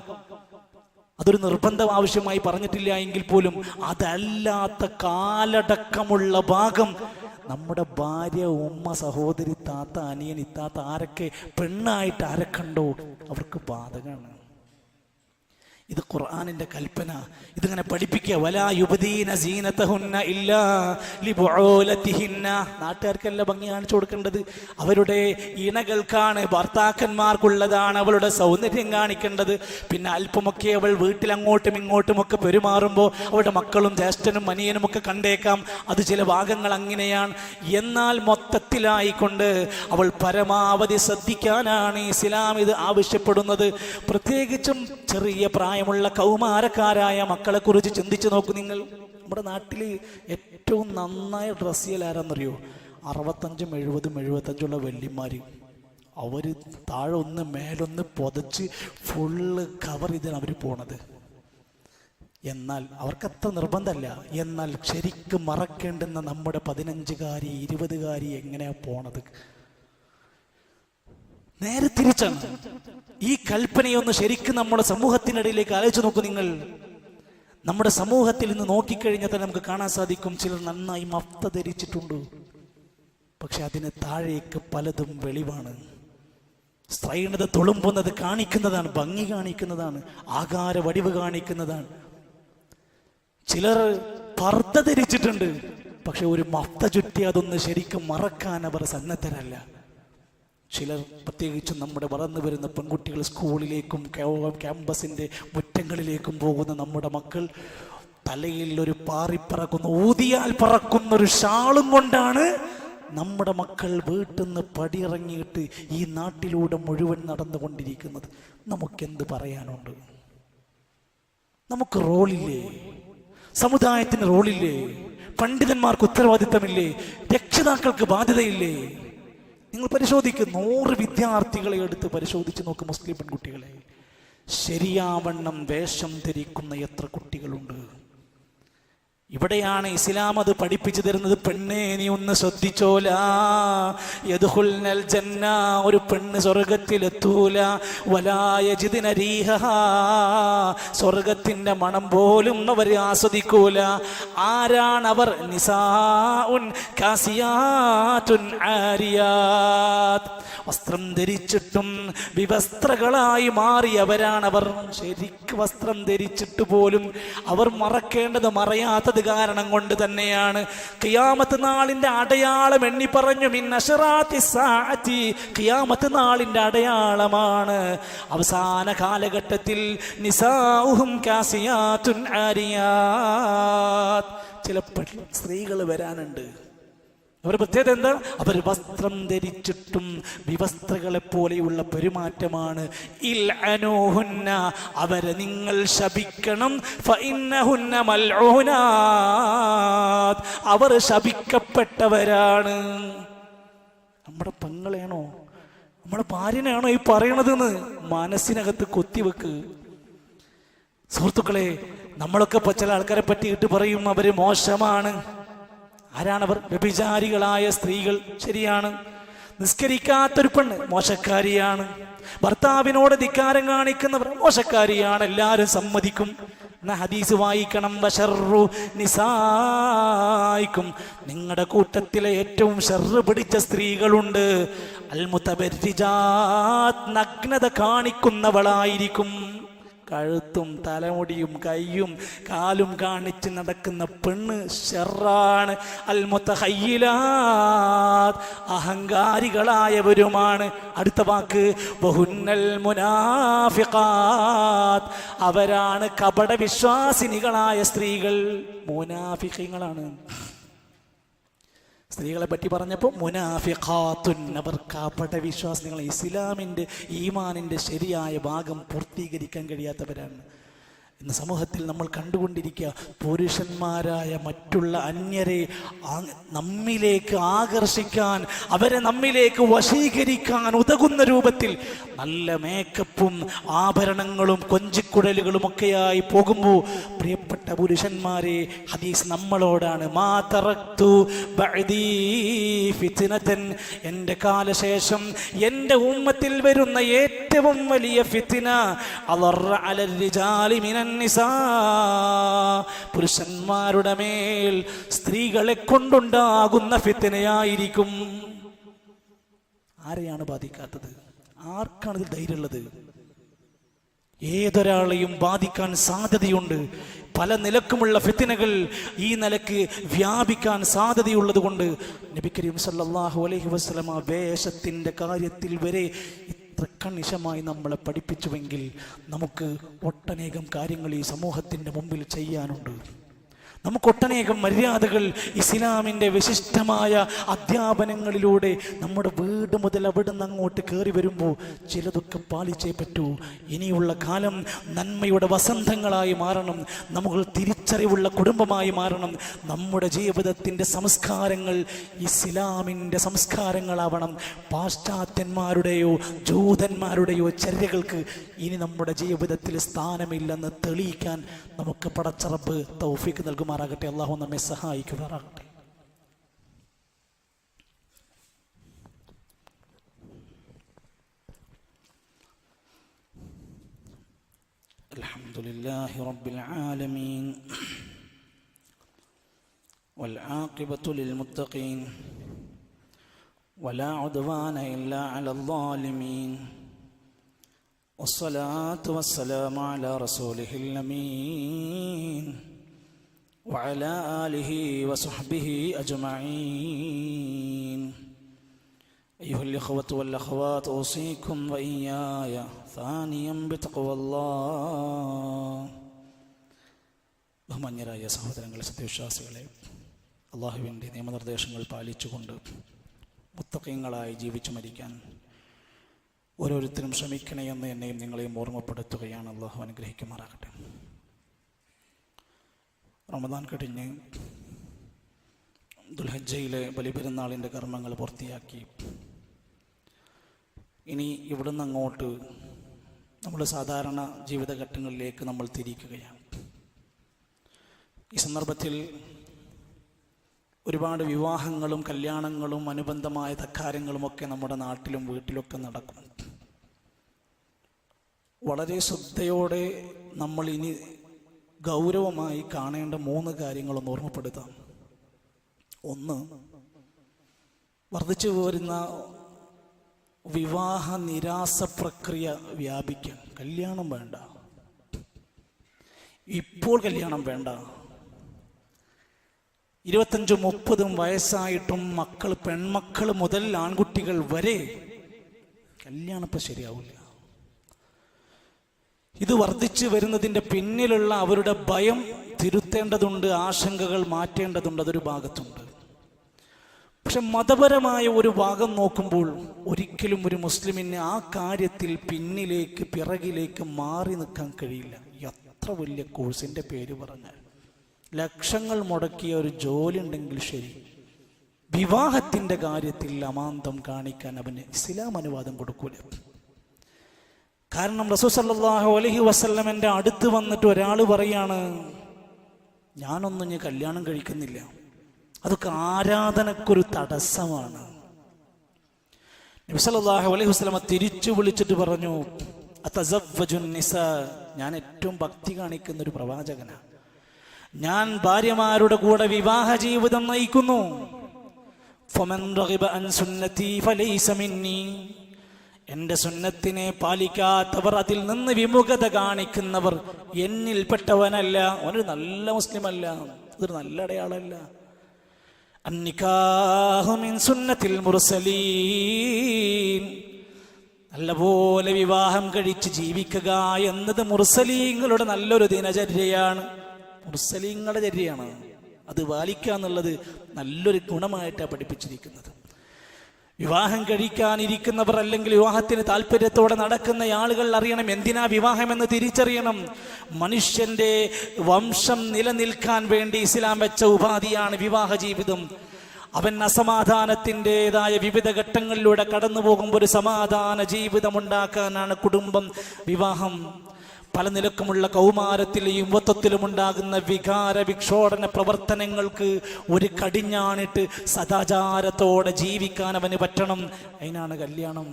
അതൊരു നിർബന്ധം ആവശ്യമായി പറഞ്ഞിട്ടില്ല എങ്കിൽ പോലും അതല്ലാത്ത കാലടക്കമുള്ള ഭാഗം നമ്മുടെ ഭാര്യ, ഉമ്മ, സഹോദരി, താത്ത, അനിയൻ, ഇത്താത്ത ആരൊക്കെ പെണ്ണായിട്ട് ആരൊക്കെണ്ടോ അവർക്ക് ബാധകമാണ്. ഇത് ഖുർആനിന്റെ കൽപ്പന. ഇതിങ്ങനെ പഠിപ്പിക്കുക. വലാ യുബ്ദീന സീനതഹുന്ന ഇല്ലാ ലിബുഊലതിഹിന്ന. നാട്ടുകാർക്കല്ല ഭംഗി കാണിച്ചു കൊടുക്കേണ്ടത്, അവരുടെ ഇണകൾക്കാണ്, ഭർത്താക്കന്മാർക്കുള്ളതാണ് അവളുടെ സൗന്ദര്യം കാണിക്കേണ്ടത്. പിന്നെ അല്പമൊക്കെ അവൾ വീട്ടിൽ അങ്ങോട്ടും ഇങ്ങോട്ടും ഒക്കെ പെരുമാറുമ്പോൾ അവളുടെ മക്കളും ജ്യേഷ്ഠനും അനിയനും ഒക്കെ കണ്ടേക്കാം. അത് ചില ഭാഗങ്ങൾ അങ്ങനെയാണ്. എന്നാൽ മൊത്തത്തിലായിക്കൊണ്ട് അവൾ പരമാവധി ശ്രദ്ധിക്കാനാണ് ഇസ്ലാം ഇത് ആവശ്യപ്പെടുന്നത്. പ്രത്യേകിച്ചും ചെറിയ പ്രായമുള്ള കൗമാരക്കാരായ മക്കളെ കുറിച്ച് ചിന്തിച്ചു നോക്കൂ നിങ്ങൾ. നമ്മുടെ നാട്ടിൽ ഏറ്റവും നന്നായി ഡ്രസ് ചെയ്യൽ ആരാന്നറിയോ? 65, 70, 75 വല്യന്മാര്. അവര് താഴെ ഒന്ന് മേലൊന്ന് പുതച്ച് ഫുള്ള് കവർ ചെയ്താണ് അവർ പോണത്. എന്നാൽ അവർക്കത്ര നിർബന്ധമല്ല. എന്നാൽ ശരിക്കും മറക്കേണ്ടുന്ന നമ്മുടെ 15-കാരി 20-കാരി എങ്ങനെയാ പോണത്? നേരെ തിരിച്ചാണ്. ഈ കൽപ്പനയൊന്ന് ശരിക്കും നമ്മുടെ സമൂഹത്തിനിടയിലേക്ക് ആലോചിച്ച് നോക്കൂ നിങ്ങൾ. നമ്മുടെ സമൂഹത്തിൽ ഇന്ന് നോക്കിക്കഴിഞ്ഞാൽ തന്നെ നമുക്ക് കാണാൻ സാധിക്കും, ചിലർ നന്നായി മഫ്ത ധരിച്ചിട്ടുണ്ട്, പക്ഷെ അതിന് താഴേക്ക് പലതും വെളിവാണ്. സ്ത്രൈണത തുളുമ്പുന്നത് കാണിക്കുന്നതാണ്, ഭംഗി കാണിക്കുന്നതാണ്, ആകാര വടിവ് കാണിക്കുന്നതാണ്. ചിലർ പർദ്ദ ധരിച്ചിട്ടുണ്ട്, പക്ഷെ ഒരു മഫ്ത ചുറ്റി അതൊന്ന് ശരിക്കും മറക്കാൻ അവർ സന്നദ്ധരല്ല. ചിലർ, പ്രത്യേകിച്ചും നമ്മുടെ വളർന്നു വരുന്ന പെൺകുട്ടികൾ, സ്കൂളിലേക്കും ക്യാമ്പസിൻ്റെ മുറ്റങ്ങളിലേക്കും പോകുന്ന നമ്മുടെ മക്കൾ തലയിൽ ഒരു പാറിപ്പറക്കുന്ന, ഊതിയാൽ പറക്കുന്ന ഒരു ഷാളും കൊണ്ടാണ് നമ്മുടെ മക്കൾ വീട്ടിൽ നിന്ന് പടിയിറങ്ങിയിട്ട് ഈ നാട്ടിലൂടെ മുഴുവൻ നടന്നുകൊണ്ടിരിക്കുന്നത്. നമുക്കെന്ത് പറയാനുണ്ട്? നമുക്ക് റോളില്ലേ? സമുദായത്തിന് റോളില്ലേ? പണ്ഡിതന്മാർക്ക് ഉത്തരവാദിത്തമില്ലേ? രക്ഷിതാക്കൾക്ക് ബാധ്യതയില്ലേ? നിങ്ങൾ പരിശോധിക്കും, 100 വിദ്യാർത്ഥികളെ എടുത്ത് പരിശോധിച്ച് നോക്ക്, മുസ്ലിം പെൺകുട്ടികളെ. ശരിയാവണ്ണം വേഷം ധരിക്കുന്ന എത്ര കുട്ടികളുണ്ട്? ഇവിടെയാണ് ഇസ്ലാം അത് പഠിപ്പിച്ചു തരുന്നത്. പെണ്ണേ, നീ ഒന്ന് ശ്രദ്ധിച്ചോലാ. യദ്ഖുൽനൽ ജന്ന, ഒരു പെണ്ണ് സ്വർഗത്തിലെത്തൂല. വലാ യജിദ്ന റീഹഹാ, സ്വർഗത്തിന്റെ മണം പോലും അവർ ആസ്വദിക്കൂല. ആരാണവർ? നിസാഉൻ കാസിയാതുൻ ആരിയാത്, വസ്ത്രം ധരിച്ചിട്ടും വിവസ്ത്രകളായി മാറിയവരാണവർ. ശരിക്ക് വസ്ത്രം ധരിച്ചിട്ട് പോലും അവർ മറക്കേണ്ടത് മറയാത്തത് കാരണം കൊണ്ട് തന്നെയാണ്. ഖിയാമത്ത് നാളിന്റെ അടയാളം എണ്ണി പറഞ്ഞു, മിൻ അശ്റാത്തി സാഅതി, ഖിയാമത്ത് നാളിന്റെ അടയാളമാണ് അവസാന കാലഘട്ടത്തിൽ നിസാഉഹും കാസിയാതുൻ ആരിയാത്, ചില സ്ത്രീകൾ വരാനുണ്ട്. അവരുടെ പ്രത്യേകത എന്താ? അവർ വസ്ത്രം ധരിച്ചിട്ടും വിവസ്ത്രകളെ പോലെയുള്ള പെരുമാറ്റമാണ്. ഇൽഅനൂഹുന്ന, അവരെ നിങ്ങൾ ശപിക്കണം. ഫഇന്നഹുന്ന മൽഊനാത്, അവർ ശപിക്കപ്പെട്ടവരാണ്. നമ്മുടെ പെങ്ങളെയാണോ, നമ്മുടെ ഭാര്യനെയാണോ ഈ പറയണതെന്ന് മനസ്സിനകത്ത് കൊത്തിവെക്ക്. സുഹൃത്തുക്കളെ, നമ്മളൊക്കെ ചില ആൾക്കാരെ പറ്റിയിട്ട് പറയും അവര് മോശമാണ്. ആരാണവർ? വ്യഭിചാരികളായ സ്ത്രീകൾ. ശരിയാണ്. നിസ്കരിക്കാത്തൊരു പെണ്ണ് മോശക്കാരിയാണ്. ഭർത്താവിനോട് ധിക്കാരം കാണിക്കുന്നവർ മോശക്കാരിയാണ്, എല്ലാവരും സമ്മതിക്കും. എന്ന ഹദീസ് വായിക്കണം. വശർറു നിസായിക്കും, നിങ്ങളുടെ കൂട്ടത്തിലെ ഏറ്റവും ഷർറ് പിടിച്ച സ്ത്രീകളുണ്ട്. അൽ മുതബർരിജാത്ത്, നഗ്നത കാണിക്കുന്നവളായിരിക്കും. കഴുത്തും തലമുടിയും കൈയും കാലും കാണിച്ച് നടക്കുന്ന പെണ്ണ് ഷർറാണ്. അൽ മുതഖയ്യിലാത്ത്, അഹങ്കാരികളായവരുമാണ്. അടുത്ത വാക്ക് വഹുന്നൽ മുനാഫിഖാത്ത്, അവരാണ് കപട വിശ്വാസിനികളായ സ്ത്രീകൾ. മുനാഫിഖീങ്ങളാണ്. സ്ത്രീകളെ പറ്റി പറഞ്ഞപ്പോൾ മുനാഫിഖാത്തുൻ, അവർ കപട വിശ്വാസികൾ, ഇസ്ലാമിൻ്റെ ഈമാനിൻ്റെ ശരിയായ ഭാഗം പൂർത്തീകരിക്കാൻ കഴിയാത്തവരാണ്. ഇന്ന് സമൂഹത്തിൽ നമ്മൾ കണ്ടുകൊണ്ടിരിക്കുക, പുരുഷന്മാരായ മറ്റുള്ള അന്യരെ നമ്മിലേക്ക് ആകർഷിക്കാൻ, അവരെ നമ്മിലേക്ക് വശീകരിക്കാൻ ഉതകുന്ന രൂപത്തിൽ നല്ല മേക്കപ്പും ആഭരണങ്ങളും കൊഞ്ചിക്കുഴലുകളും ഒക്കെയായി പോകുമ്പോൾ, പ്രിയപ്പെട്ട പുരുഷന്മാരെ, ഹദീസ് നമ്മളോടാണ്. മാ തറക്തു ബഅദീ ഫിത്നതൻ, എൻ്റെ കാലശേഷം എൻ്റെ ഉമ്മത്തിൽ വരുന്ന ഏറ്റവും വലിയ ഫിത്ന അളറ അലൽ റിജാലി മിനൻ നിസാ, പുരുഷന്മാരുടെ മേൽ സ്ത്രീകളെ കൊണ്ടുണ്ടാകുന്ന ഫിത്നയായിരിക്കും. ആരെയാണ് ബാധിക്കാത്തത്? ആർക്കാണ് ഇത് ധൈര്യമുള്ളത്? ഏതൊരാളെയും ബാധിക്കാൻ സാധ്യതയുണ്ട്. പല നിലക്കുമുള്ള ഫിത്നകൾ ഈ നിലക്ക് വ്യാപിക്കാൻ സാധ്യതയുള്ളത് കൊണ്ട് നബി കരീം സല്ലല്ലാഹു അലൈഹി വസല്ലമ വേഷത്തിൻ്റെ കാര്യത്തിൽ വരെ ഇത്ര കണിശമായി നമ്മളെ പഠിപ്പിച്ചുവെങ്കിൽ നമുക്ക് ഒട്ടനേകം കാര്യങ്ങൾ ഈ സമൂഹത്തിൻ്റെ മുമ്പിൽ ചെയ്യാനുണ്ട്. നമുക്കൊട്ടനേകം മര്യാദകൾ ഇസ്ലാമിൻ്റെ വിശിഷ്ടമായ അധ്യാപനങ്ങളിലൂടെ നമ്മുടെ വീട് മുതൽ അവിടെ നിന്ന് അങ്ങോട്ട് കയറി വരുമ്പോൾ ചിലതൊക്കെ പാലിച്ചേ പറ്റൂ. ഇനിയുള്ള കാലം നന്മയുടെ വസന്തങ്ങളായി മാറണം, നമ്മൾ തിരിച്ചറിവുള്ള കുടുംബമായി മാറണം. നമ്മുടെ ജീവിതത്തിൻ്റെ സംസ്കാരങ്ങൾ ഇസ്ലാമിൻ്റെ സംസ്കാരങ്ങളാവണം. പാശ്ചാത്യന്മാരുടെയോ ജൂതന്മാരുടെയോ ചര്യകൾക്ക് ഇനി നമ്മുടെ ജീവിതത്തിൽ സ്ഥാനമില്ലെന്ന് തെളിയിക്കാൻ നമുക്ക് പടച്ച റബ്ബ് തൗഫീഖ് നൽകുമാറാകട്ടെ. അല്ലാഹു നമ്മെ സഹായിക്കുമാറാകട്ടെ. അൽഹംദുലില്ലാഹി റബ്ബിൽ ആലമീൻ വൽ ആഖിബത്തു ലിൽ മുത്തഖീൻ വലാ ഉദ്വാന ഇല്ലാ അലൽ ളാലിമീൻ വസ്സലാത്തു വസ്സലാമു അലാ റസൂലിഹിൽ അമീൻ وعلى آله وصحبه أجمعين. أيها الإخوة والأخوات أوصيكم وإياي ثانيا بتقوى الله. ബഹുമാന്യരായ സഹോദരങ്ങളെ, സത്യവിശ്വാസികളെ, അള്ളാഹുവിൻ്റെ നിയമനിർദ്ദേശങ്ങൾ പാലിച്ചുകൊണ്ട് മുത്തഖീങ്ങളായി ജീവിച്ചു മരിക്കാൻ ഓരോരുത്തരും ശ്രമിക്കണേ എന്ന് എന്നെയും നിങ്ങളെയും ഓർമ്മപ്പെടുത്തുകയാണ്. അള്ളാഹു അനുഗ്രഹിക്കുമാറാകട്ടെ. റമദാൻ കഴിഞ്ഞ് ദുൽഹജ്ജയിലെ ബലിപെരുന്നാളിൻ്റെ കർമ്മങ്ങൾ പൂർത്തിയാക്കി ഇനി ഇവിടുന്ന് അങ്ങോട്ട് നമ്മൾ സാധാരണ ജീവിതഘട്ടങ്ങളിലേക്ക് നമ്മൾ തിരിക്കുകയാണ്. ഈ സന്ദർഭത്തിൽ ഒരുപാട് വിവാഹങ്ങളും കല്യാണങ്ങളും അനുബന്ധമായ തക്കാരങ്ങളുമൊക്കെ നമ്മുടെ നാട്ടിലും വീട്ടിലൊക്കെ നടക്കും. വളരെ ശ്രദ്ധയോടെ നമ്മൾ ഇനി ഗൗരവമായി കാണേണ്ട 3 കാര്യങ്ങളൊന്ന് ഓർമ്മപ്പെടുത്താം. ഒന്ന്, വർദ്ധിച്ചു വരുന്ന വിവാഹ നിരാസ പ്രക്രിയ വ്യാപിക്കാൻ. കല്യാണം വേണ്ട, ഇപ്പോൾ കല്യാണം വേണ്ട. 25-30 വയസ്സായിട്ടും പെൺമക്കൾ മുതൽ ആൺകുട്ടികൾ വരെ കല്യാണം ഇപ്പം ശരിയാവില്ല. ഇത് വർദ്ധിച്ചു വരുന്നതിൻ്റെ പിന്നിലുള്ള അവരുടെ ഭയം തിരുത്തേണ്ടതുണ്ട്, ആശങ്കകൾ മാറ്റേണ്ടതുണ്ട്. അതൊരു ഭാഗത്തുണ്ട്. പക്ഷെ മതപരമായ ഒരു ഭാഗം നോക്കുമ്പോൾ ഒരിക്കലും ഒരു മുസ്ലിമിന് ആ കാര്യത്തിൽ പിറകിലേക്ക് മാറി നിൽക്കാൻ കഴിയില്ല. എത്ര വലിയ കോഴ്സിൻ്റെ പേര് പറഞ്ഞാൽ, ലക്ഷങ്ങൾ മുടക്കിയ ഒരു ജോലി ഉണ്ടെങ്കിൽ ശരി, വിവാഹത്തിൻ്റെ കാര്യത്തിൽ അമാന്തം കാണിക്കാൻ അവന് ഇസ്ലാം അനുവാദം കൊടുക്കൂല. കാരണം റസൂൽ സല്ലല്ലാഹു അലൈഹി വസല്ലമയുടെ അടുത്ത് വന്നിട്ട് ഒരാൾ പറയാണ്, ഞാനൊന്നും കല്യാണം കഴിക്കുന്നില്ല, അതൊക്കെ ആരാധനക്കൊരു തടസ്സമാണ്. നബി സല്ലല്ലാഹു അലൈഹി വസല്ലമ തിരിച്ചു വിളിച്ചിട്ട് പറഞ്ഞു, അതസവ്വജുൻ നിസാ, ഞാൻ ഏറ്റവും ഭക്തി കാണിക്കുന്ന ഒരു പ്രവാചകനാണ്, ഞാൻ ഭാര്യമാരുടെ കൂടെ വിവാഹ ജീവിതം നയിക്കുന്നു. ഫമൻ റഗിബ അൻ സുന്നതി ഫലൈസ മിന്നി, എൻ്റെ സുന്നത്തിനെ പാലിക്കാത്തവർ, അതിൽ നിന്ന് വിമുഖത കാണിക്കുന്നവർ എന്നിൽപ്പെട്ടവനല്ല, അവനൊരു നല്ല മുസ്ലിമല്ല, അതൊരു നല്ല അടയാളമല്ല. അന്നിക്കാഹു മിൻ സുന്നത്തിൽ മുർസലീൻ, നല്ലപോലെ വിവാഹം കഴിച്ച് ജീവിക്കുക എന്നത് മുർസലീങ്ങളുടെ നല്ലൊരു ദിനചര്യയാണ്, മുർസലീങ്ങളുടെ ചര്യയാണ്. അത് പാലിക്കുക എന്നുള്ളത് നല്ലൊരു ഗുണമായിട്ടാണ് പഠിപ്പിച്ചിരിക്കുന്നത്. വിവാഹം കഴിക്കാനിരിക്കുന്നവർ അല്ലെങ്കിൽ വിവാഹത്തിന് താല്പര്യത്തോടെ നടക്കുന്ന ആളുകൾ അറിയണം എന്തിനാ വിവാഹമെന്ന് തിരിച്ചറിയണം. മനുഷ്യന്റെ വംശം നിലനിൽക്കാൻ വേണ്ടി ഇസ്ലാം വെച്ച ഉപാധിയാണ് വിവാഹ ജീവിതം. അവൻ അസമാധാനത്തിൻ്റെതായ വിവിധ ഘട്ടങ്ങളിലൂടെ കടന്നു പോകുമ്പോൾ ഒരു സമാധാന ജീവിതം ഉണ്ടാക്കാനാണ് കുടുംബം, വിവാഹം. പല നിലക്കുമുള്ള കൗമാരത്തിലും യുവത്വത്തിലും ഉണ്ടാകുന്ന വികാര വിക്ഷോഭന പ്രവർത്തനങ്ങൾക്ക് ഒരു കടിഞ്ഞാണിട്ട് സദാചാരത്തോടെ ജീവിക്കാൻ അവന് പറ്റണം. അതിനാണ് കല്യാണം.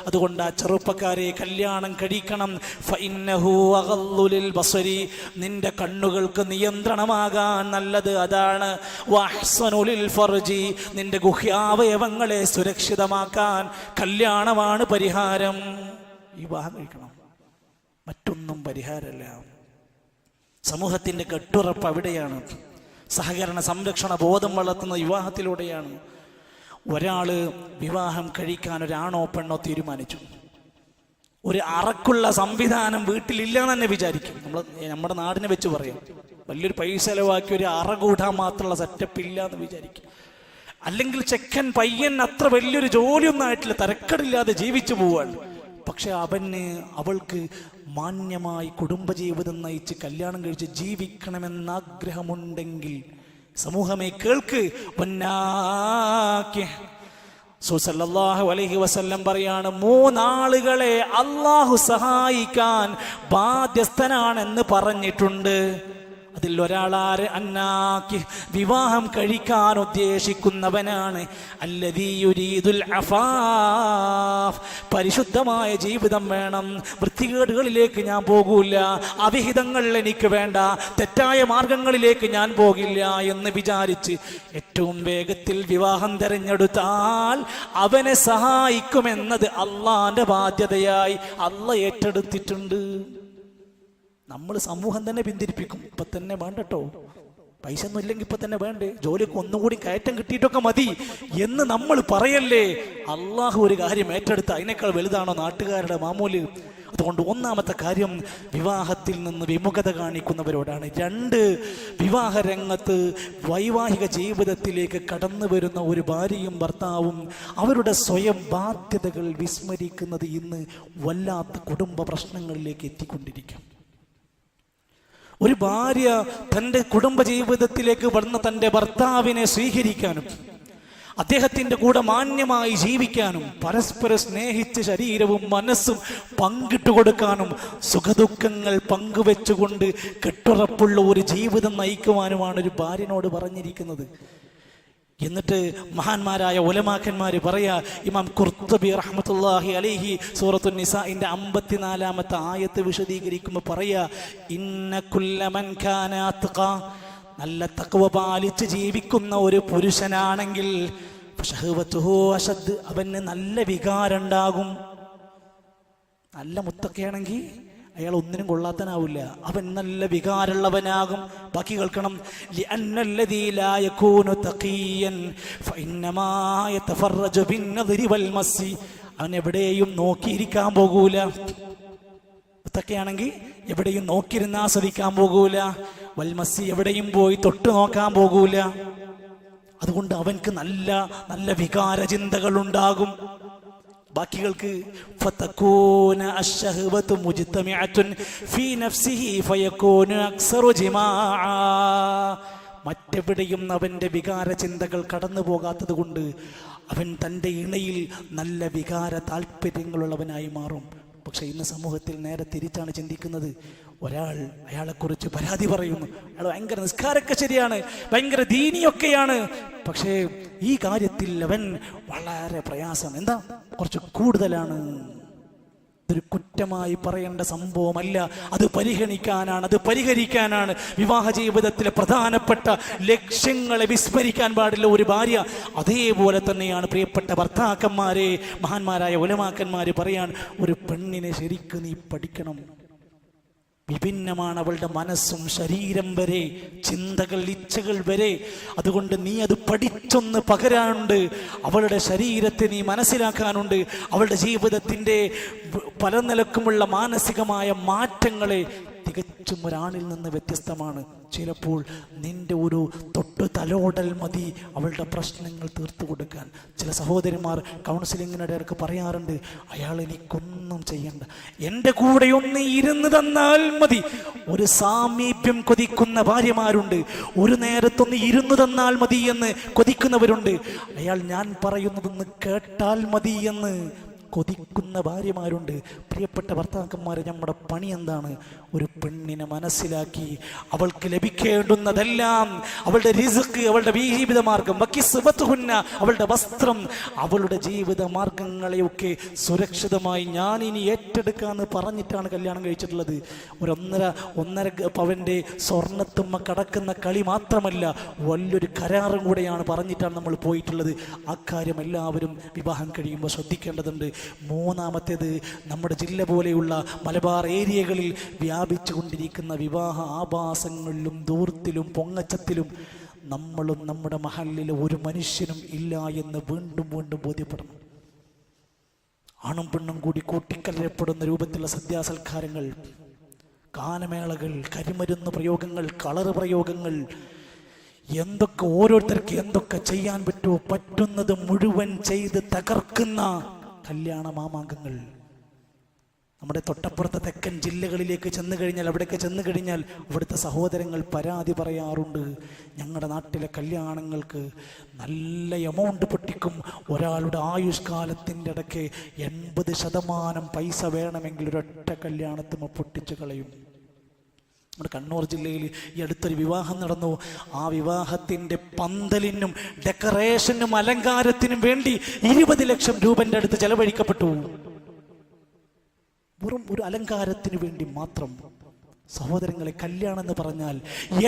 അതുകൊണ്ട് ആ ചെറുപ്പക്കാരെ കല്യാണം കഴിക്കണം. നിന്റെ കണ്ണുകൾക്ക് നിയന്ത്രണമാകാൻ നല്ലത് അതാണ്. നിന്റെ ഗുഹ്യാവയവങ്ങളെ സുരക്ഷിതമാക്കാൻ കല്യാണമാണ് പരിഹാരം. വിവാഹം കഴിക്കണം. മറ്റൊന്നും പരിഹാരമല്ല. സമൂഹത്തിൻ്റെ കെട്ടുറപ്പ് അവിടെയാണ്. സഹകരണ സംരക്ഷണ ബോധം വളർത്തുന്ന വിവാഹത്തിലൂടെയാണ്. ഒരാൾ വിവാഹം കഴിക്കാൻ ഒരാണോ പെണ്ണോ തീരുമാനിച്ചു, ഒരു അറക്കുള്ള സംവിധാനം വീട്ടിലില്ല എന്ന് തന്നെ വിചാരിക്കും. നമ്മുടെ നാടിനെ വെച്ച് പറയാം, വലിയൊരു പൈസ ചെലവാക്കി ഒരു അറ കൂടാൻ മാത്രമുള്ള സെറ്റപ്പ് ഇല്ല എന്ന് വിചാരിക്കും. അല്ലെങ്കിൽ ചെക്കൻ പയ്യൻ അത്ര വലിയൊരു ജോലിയൊന്നും ആയിട്ടില്ല, തരക്കടില്ലാതെ ജീവിച്ചു പോവാണ്. പക്ഷെ അവൾക്ക് മാന്യമായി കുടുംബജീവിതം നയിച്ച് കല്യാണം കഴിച്ച് ജീവിക്കണമെന്നാഗ്രഹമുണ്ടെങ്കിൽ സമൂഹമേ കേൾക്ക്. സല്ലല്ലാഹു അലൈഹി വസല്ലം പറയാണ്, 3 ആളുകളെ അള്ളാഹു സഹായിക്കാൻ ബാധ്യസ്ഥനാണെന്ന് പറഞ്ഞിട്ടുണ്ട്. അതിൽ ഒരാളാര്? അന്നാക്കി, വിവാഹം കഴിക്കാൻ ഉദ്ദേശിക്കുന്നവനാണ്. അല്ലദീ യുരീദുൽ അഫാഫ്, പരിശുദ്ധമായ ജീവിതം വേണം, വൃത്തികേടുകളിലേക്ക് ഞാൻ പോകൂല, അവിഹിതങ്ങൾ എനിക്ക് വേണ്ട, തെറ്റായ മാർഗങ്ങളിലേക്ക് ഞാൻ പോകില്ല എന്ന് വിചാരിച്ച് ഏറ്റവും വേഗത്തിൽ വിവാഹം തെരഞ്ഞെടുത്താൽ അവനെ സഹായിക്കുമെന്നത് അള്ളാന്റെ ബാധ്യതയായി അള്ളാഹ് ഏറ്റെടുത്തിട്ടുണ്ട്. നമ്മൾ സമൂഹം തന്നെ പിന്തിരിപ്പിക്കും. ഇപ്പൊ തന്നെ വേണ്ടട്ടോ, പൈസ ഒന്നും ഇല്ലെങ്കിൽ ഇപ്പൊ തന്നെ വേണ്ടേ, ജോലിയൊക്കെ ഒന്നുകൂടി കയറ്റം കിട്ടിയിട്ടൊക്കെ മതി എന്ന് നമ്മൾ പറയല്ലേ. അള്ളാഹു ഒരു കാര്യം ഏറ്റെടുത്ത അതിനേക്കാൾ വലുതാണോ നാട്ടുകാരുടെ മാമൂല്? അതുകൊണ്ട് ഒന്നാമത്തെ കാര്യം വിവാഹത്തിൽ നിന്ന് വിമുഖത കാണിക്കുന്നവരോടാണ്. 2, വിവാഹ രംഗത്ത് വൈവാഹിക ജീവിതത്തിലേക്ക് കടന്നു വരുന്ന ഒരു ഭാര്യയും ഭർത്താവും അവരുടെ സ്വയം ബാധ്യതകൾ വിസ്മരിക്കുന്നത് ഇന്ന് വല്ലാത്ത കുടുംബ പ്രശ്നങ്ങളിലേക്ക് എത്തിക്കൊണ്ടിരിക്കും. ഒരു ഭാര്യ തൻ്റെ കുടുംബജീവിതത്തിലേക്ക് വന്ന തൻ്റെ ഭർത്താവിനെ സ്വീകരിക്കാനും അദ്ദേഹത്തിൻ്റെ കൂടെ മാന്യമായി ജീവിക്കാനും പരസ്പരം സ്നേഹിച്ച് ശരീരവും മനസ്സും പങ്കിട്ടു കൊടുക്കാനും സുഖദുഃഖങ്ങൾ പങ്കുവെച്ചുകൊണ്ട് കെട്ടുറപ്പുള്ള ഒരു ജീവിതം നയിക്കുവാനുമാണ് ഒരു ഭാര്യനോട് പറഞ്ഞിരിക്കുന്നത്. എന്നിട്ട് മഹാന്മാരായ ഉലമാക്കന്മാർ പറയാ, ഇമാം ഖുർത്തുബി റഹ്മത്തുള്ളാഹി അലൈഹി സൂറത്തുൻ നിസാഇന്റെ 54-ാമത്തെ ആയത്ത് വിശദീകരിക്കുമ്പോൾ പറയാ, ഇന്ന കുല്ല മൻ കാന അത്ഖ, നല്ല തഖ്വ പാലിച്ച് ജീവിക്കുന്ന ഒരു പുരുഷനാണെങ്കിൽ ഫശഹവതുഹു അശദ്, അവന് നല്ല വികാരം ഉണ്ടാകും. നല്ല മുത്തക്കയാണെങ്കിൽ അയാൾ ഒന്നിനും കൊള്ളാത്തനാവില്ല, അവൻ നല്ല വികാരമുള്ളവനാകും. ബാക്കി കേൾക്കണം, ലിഅന്നല്ലദീ ലാ യകൂനു തഖിയൻ ഫഇന്നമാ യതഫറജു ബിന്നദ്രി വൽ മസ്സി, അവൻ എവിടെയും നോക്കിയിരിക്കാൻ പോകൂല. മുത്തക്കയാണെങ്കിൽ എവിടെയും നോക്കിയിരുന്ന് ആസ്വദിക്കാൻ പോകൂല. വൽമസ്സി, എവിടെയും പോയി തൊട്ട് നോക്കാൻ പോകൂല. അതുകൊണ്ട് അവൻക്ക് നല്ല നല്ല വികാര ചിന്തകൾ ഉണ്ടാകും. ബാക്കികൾക്ക് ഫതകൂന അശ്ശഹവതു മുജ്തമിഅത്തുൻ ഫീ നഫ്സിഹി ഫയകൂനു അക്സറു ജിമാഅ, മറ്റെവിടെയും അവൻ്റെ വികാര ചിന്തകൾ കടന്നു പോകാത്തത് കൊണ്ട് അവൻ തൻ്റെ ഇണയിൽ നല്ല വികാര താല്പര്യങ്ങളുള്ളവനായി മാറും. പക്ഷെ ഇന്ന് സമൂഹത്തിൽ നേരെ തിരിച്ചാണ് ചിന്തിക്കുന്നത്. ഒരാൾ അയാളെക്കുറിച്ച് പരാതി പറയുന്നു, അയാൾ ഭയങ്കര നിസ്കാരമൊക്കെ ശരിയാണ്, ഭയങ്കര ദീനിയൊക്കെയാണ്, പക്ഷേ ഈ കാര്യത്തിൽ അവൻ വളരെ പ്രയാസം, എന്താ കുറച്ച് കൂടുതലാണ്. ഇതൊരു കുറ്റമായി പറയേണ്ട സംഭവമല്ല, അത് പരിഗണിക്കാനാണ്, അത് പരിഹരിക്കാനാണ്. വിവാഹ ജീവിതത്തിലെ പ്രധാനപ്പെട്ട ലക്ഷ്യങ്ങളെ വിസ്മരിക്കാൻ പാടില്ല ഒരു ഭാര്യ. അതേപോലെ തന്നെയാണ് പ്രിയപ്പെട്ട ഭർത്താക്കന്മാരെ, മഹാന്മാരായ ഉലമാക്കന്മാര് പറയാൻ, ഒരു പെണ്ണിനെ ശരിക്ക് നീ പഠിക്കണം. വിഭിന്നമാണ് അവളുടെ മനസ്സും ശരീരം വരെ, ചിന്തകൾ ഇച്ഛകൾ വരെ. അതുകൊണ്ട് നീ അത് പഠിച്ചൊന്ന് പകരാനുണ്ട്. അവളുടെ ശരീരത്തെ നീ മനസ്സിലാക്കാനുണ്ട്. അവളുടെ ജീവിതത്തിൻ്റെ പല നിലക്കുമുള്ള മാനസികമായ മാറ്റങ്ങളെ തികച്ചും ഒരാണിൽ നിന്ന് വ്യത്യസ്തമാണ്. ചിലപ്പോൾ നിന്റെ ഒരു തൊട്ട് തലോടൽ മതി അവളുടെ പ്രശ്നങ്ങൾ തീർത്തു കൊടുക്കാൻ. ചില സഹോദരിമാർ കൗൺസിലിങ്ങിനിടെ ഇടയ്ക്ക് പറയാറുണ്ട്, അയാൾ എനിക്കൊന്നും ചെയ്യണ്ട, എൻ്റെ കൂടെ ഒന്ന് ഇരുന്ന് തന്നാൽ മതി. ഒരു സാമീപ്യം കൊതിക്കുന്ന ഭാര്യമാരുണ്ട്, ഒരു നേരത്തൊന്ന് ഇരുന്നു തന്നാൽ മതി എന്ന് കൊതിക്കുന്നവരുണ്ട്. അയാൾ ഞാൻ പറയുന്നതൊന്ന് കേട്ടാൽ മതി എന്ന് കൊതിക്കുന്ന ഭാര്യമാരുണ്ട്. പ്രിയപ്പെട്ട ഭർത്താക്കന്മാരെ, നമ്മുടെ പണി എന്താണ്? ഒരു പെണ്ണിനെ മനസ്സിലാക്കി അവൾക്ക് ലഭിക്കേണ്ടുന്നതെല്ലാം, അവളുടെ റിസ്ക്, അവളുടെ ജീവിത മാർഗം, അവളുടെ വസ്ത്രം, അവളുടെ ജീവിത മാർഗങ്ങളെയൊക്കെ സുരക്ഷിതമായി ഞാൻ ഇനി ഏറ്റെടുക്കാന്ന് പറഞ്ഞിട്ടാണ് കല്യാണം കഴിച്ചിട്ടുള്ളത്. ഒരു ഒന്നര പവൻ്റെ സ്വർണ്ണത്തുമ്മ കടക്കുന്ന കളി മാത്രമല്ല, വലിയൊരു കരാറും കൂടെയാണ് പറഞ്ഞിട്ടാണ് നമ്മൾ പോയിട്ടുള്ളത്. ആ കാര്യം എല്ലാവരും വിവാഹം കഴിയുമ്പോൾ ശ്രദ്ധിക്കേണ്ടതുണ്ട്. മൂന്നാമത്തേത്, നമ്മുടെ ജില്ല പോലെയുള്ള മലബാർ ഏരിയകളിൽ വ്യാപിച്ചു കൊണ്ടിരിക്കുന്ന വിവാഹ ആഭാസങ്ങളിലും ധൂർത്തിലും പൊങ്ങച്ചത്തിലും നമ്മളും നമ്മുടെ മഹല്ലിലെ ഒരു മനുഷ്യനും ഇല്ല എന്ന് വീണ്ടും വീണ്ടും ബോധ്യപ്പെടണം. ആണും പെണ്ണും കൂടി കൂട്ടിക്കലരപ്പെടുന്ന രൂപത്തിലുള്ള സദ്യാസൽക്കാരങ്ങൾ, ഗാനമേളകൾ, കരിമരുന്ന് പ്രയോഗങ്ങൾ, കളറ് പ്രയോഗങ്ങൾ, എന്തൊക്കെ ഓരോരുത്തർക്ക് എന്തൊക്കെ ചെയ്യാൻ പറ്റുമോ പറ്റുന്നത് മുഴുവൻ ചെയ്ത് തകർക്കുന്ന കല്യാണ മാമാങ്കങ്ങൾ. നമ്മുടെ തൊട്ടപ്പുറത്തെ തെക്കൻ ജില്ലകളിലേക്ക് ചെന്ന് കഴിഞ്ഞാൽ, അവിടെയൊക്കെ ചെന്ന് കഴിഞ്ഞാൽ ഇവിടുത്തെ സഹോദരങ്ങൾ പരാതി പറയാറുണ്ട്, ഞങ്ങളുടെ നാട്ടിലെ കല്യാണങ്ങൾക്ക് നല്ല എമൗണ്ട് പൊട്ടിക്കും. ഒരാളുടെ ആയുഷ്കാലത്തിൻ്റെ ഇടയ്ക്ക് 80% പൈസ വേണമെങ്കിൽ ഒരൊറ്റ കല്യാണത്തിന് പൊട്ടിച്ചു കളയും. നമ്മുടെ കണ്ണൂർ ജില്ലയിൽ ഈ അടുത്തൊരു വിവാഹം നടന്നു. ആ വിവാഹത്തിൻ്റെ പന്തലിനും ഡെക്കറേഷനും അലങ്കാരത്തിനും വേണ്ടി 20 ലക്ഷം രൂപൻ്റെ അടുത്ത് ചെലവഴിക്കപ്പെട്ടു. വെറും ഒരു അലങ്കാരത്തിന് വേണ്ടി മാത്രം. സഹോദരങ്ങളെ, കല്യാണം എന്ന് പറഞ്ഞാൽ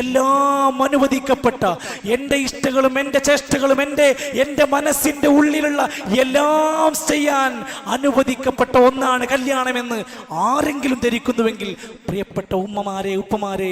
എല്ലാം അനുവദിക്കപ്പെട്ട, എൻ്റെ ഇഷ്ടങ്ങളും എൻ്റെ ചേഷ്ടകളും എൻ്റെ മനസ്സിൻ്റെ ഉള്ളിലുള്ള എല്ലാം ചെയ്യാൻ അനുവദിക്കപ്പെട്ട ഒന്നാണ് കല്യാണമെന്ന് ആരെങ്കിലും ധരിക്കുന്നുവെങ്കിൽ, പ്രിയപ്പെട്ട ഉമ്മമാരെ, ഉപ്പമാരെ,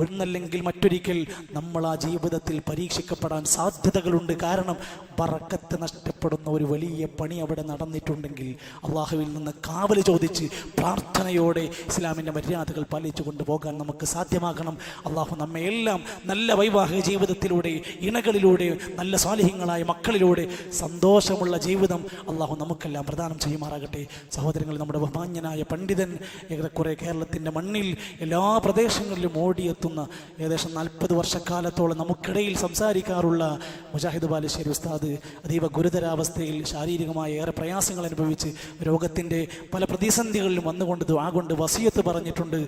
ഒന്നല്ലെങ്കിൽ മറ്റൊരിക്കൽ നമ്മൾ ആ ജീവിതത്തിൽ പരീക്ഷിക്കപ്പെടാൻ സാധ്യതകളുണ്ട്. കാരണം ബറക്കത്ത് നഷ്ടപ്പെടുന്ന ഒരു വലിയ പണി അവിടെ നടന്നിട്ടുണ്ടെങ്കിൽ അള്ളാഹുവിൽ നിന്ന് കാവൽ ചോദിച്ച് പ്രാർത്ഥനയോടെ ഇസ്ലാമിൻ്റെ മര്യാദകൾ പാലിച്ചുകൊണ്ട് പോകാൻ നമുക്ക് സാധ്യമാകണം. അള്ളാഹു നമ്മെ എല്ലാം നല്ല വൈവാഹിക ജീവിതത്തിലൂടെ, ഇണകളിലൂടെ, നല്ല സ്വാലിഹ്യങ്ങളായ മക്കളിലൂടെ സന്തോഷമുള്ള ജീവിതം അള്ളാഹു നമുക്കെല്ലാം പ്രദാനം ചെയ്യുമാറാകട്ടെ. സഹോദരങ്ങൾ, നമ്മുടെ ബഹുമാന്യനായ പണ്ഡിതൻ ഏറെക്കുറെ കേരളത്തിൻ്റെ മണ്ണിൽ എല്ലാ പ്രദേശങ്ങളിലും ഓടിയെത്തുന്ന ഏകദേശം 40 വർഷക്കാലത്തോളം നമുക്കിടയിൽ സംസാരിക്കാറുള്ള മുജാഹിദ് ബാലുശ്ശേരി ഉസ്താദ് അതീവ ഗുരുതരാവസ്ഥയിൽ ശാരീരികമായ ഏറെ പ്രയാസങ്ങൾ അനുഭവിച്ച് രോഗത്തിൻ്റെ പല പ്രതിസന്ധികളിലും വന്നുകൊണ്ട് ദുആ കൊണ്ട് വസിയത്ത് പറഞ്ഞിട്ടുണ്ട്.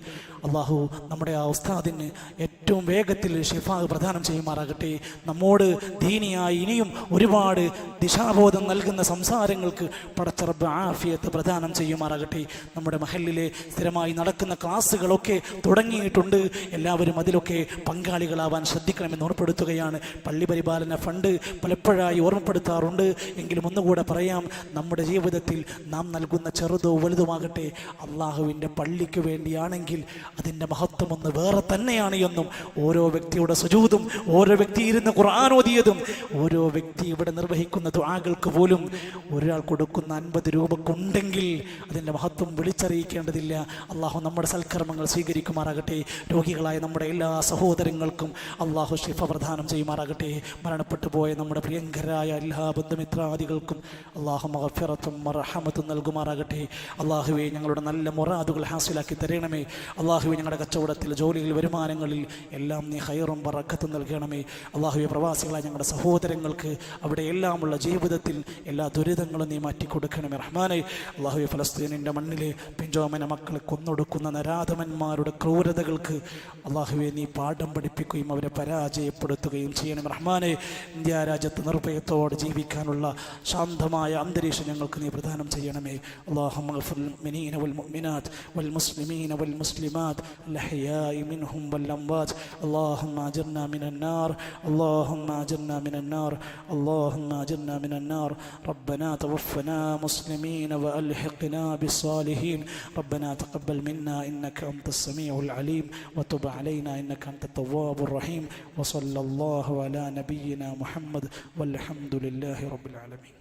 അള്ളാഹു നമ്മുടെ ആ ഉസ്താദിന് ഏറ്റവും വേഗത്തിൽ ഷിഫാ പ്രദാനം ചെയ്യുമാറാകട്ടെ. നമ്മോട് ദീനിയായി ഇനിയും ഒരുപാട് ദിശാബോധം നൽകുന്ന സംസാരങ്ങൾക്ക് പടച്ച റബ്ബ് ആഫിയത്ത് പ്രദാനം ചെയ്യുമാറാകട്ടെ. നമ്മുടെ മഹല്ലിലെ സ്ഥിരമായി നടക്കുന്ന ക്ലാസ്സുകളൊക്കെ തുടങ്ങിയിട്ടുണ്ട്. എല്ലാവരും അതിലൊക്കെ പങ്കാളികളാവാൻ ശ്രദ്ധിക്കണമെന്ന് ഓർമ്മപ്പെടുത്തുകയാണ്. പള്ളി പരിപാലന ഫണ്ട് പലപ്പോഴായി ഓർമ്മപ്പെടുത്താറുണ്ട്. എങ്കിലും ഒന്നുകൂടെ പറയാം, നമ്മുടെ ജീവിതത്തിൽ നാം നൽകുന്ന ചെറുതോ വലുതുമാകട്ടെ അള്ളാഹുവിൻ്റെ പള്ളിക്ക് വേണ്ടിയാണെങ്കിൽ അതിൻ്റെ മഹത്വം ഒന്ന് വേറെ തന്നെയാണ് എന്നും, ഓരോ വ്യക്തിയുടെ സുജൂദും, ഓരോ വ്യക്തി ഇരുന്ന് ഖുർആൻ ഓതിയതും, ഓരോ വ്യക്തി ഇവിടെ നിർവഹിക്കുന്ന ദുആകൾക്ക് പോലും ഒരാൾ കൊടുക്കുന്ന 50 രൂപക്കുണ്ടെങ്കിൽ അതിൻ്റെ മഹത്വം വിളിച്ചറിയിക്കേണ്ടതില്ല. അള്ളാഹു നമ്മുടെ സൽക്കർമ്മങ്ങൾ സ്വീകരിക്കുമാറാകട്ടെ. രോഗികളായ നമ്മുടെ എല്ലാ സഹോദരങ്ങൾക്കും അള്ളാഹു ശിഫ പ്രദാനം ചെയ്യുമാറാകട്ടെ. മരണപ്പെട്ടു പോയ നമ്മുടെ പ്രിയങ്കരായ എല്ലാ ബന്ധുമിത്രാദികൾക്കും അള്ളാഹു മഗ്ഫിറത്തും മർഹമത്തും നൽകുമാറാകട്ടെ. അള്ളാഹുവേ, ഞങ്ങളുടെ നല്ല മുറാദുകൾ ഹാസിലാക്കി തരണമേ. അള്ളാഹുവേ, ഞങ്ങളുടെ കച്ചവടത്തിൽ, ജോലിയിൽ, വരുമാനങ്ങളിൽ എല്ലാം നീ ഖൈറും ബറക്കത്തും നൽകണമേ. അള്ളാഹുവേ, പ്രവാസികളായ ഞങ്ങളുടെ സഹോദരങ്ങൾക്ക് അവിടെ എല്ലാമുള്ള ജീവിതത്തിൽ എല്ലാ ദുരിതങ്ങളും നീ മാറ്റിക്കൊടുക്കണമേ റഹ്മാനെ. അള്ളാഹുവേ, ഫലസ്തീനിൻ്റെ മണ്ണിലെ പിഞ്ചോമന മക്കളെ കൊന്നൊടുക്കുന്ന നരാധമന്മാരുടെ ക്രൂരതകൾക്ക് അള്ളാഹുവേ നീ പാഠം പഠിപ്പിക്കുകയും അവരെ പരാജയപ്പെടുത്തുകയും ചെയ്യണം റഹ്മാനെ. ഇന്ത്യ രാജ്യത്ത് നിർഭയത്തോടെ ജീവിക്കാനുള്ള ശാന്തമായ അന്തരീക്ഷം ഞങ്ങൾക്ക് നീ പ്രദാനം ചെയ്യണമേ. അല്ലാഹുമ്മ ഗ്ഫിർ മുഅ്മിനീന വൽ മുഅ്മിനാത്ത് വൽ മുസ്ലിമീന വൽ മുസ്ലിമാത്ത് അൽഹയാഇ മിൻഹും വൽ അംവാത്ത്. അല്ലാഹുമ്മ അജിർനാ മിനൻ നാർ, അല്ലാഹുമ്മ അജിർനാ മിനൻ നാർ, അല്ലാഹുമ്മ അജിർനാ മിനൻ നാർ. റബ്ബനാ തവഫനാ മുസ്ലിമീന വഅൽഹിഖ്നാ ബിസ്സാലിഹീൻ. റബ്ബനാ തഖബ്ബൽ മിന്നാ ഇന്നക അൻതസ് സമീഉൽ അലീം വതുബ് അലൈനാ ഇന്നക അൻതത് തവ്വാബുർ റഹീം. വസല്ലല്ലാഹു അലാ നബിയ്യിനാ മുഹമ്മദ് വൽഹംദുലില്ലാഹി റബ്ബിൽ ആലമീൻ.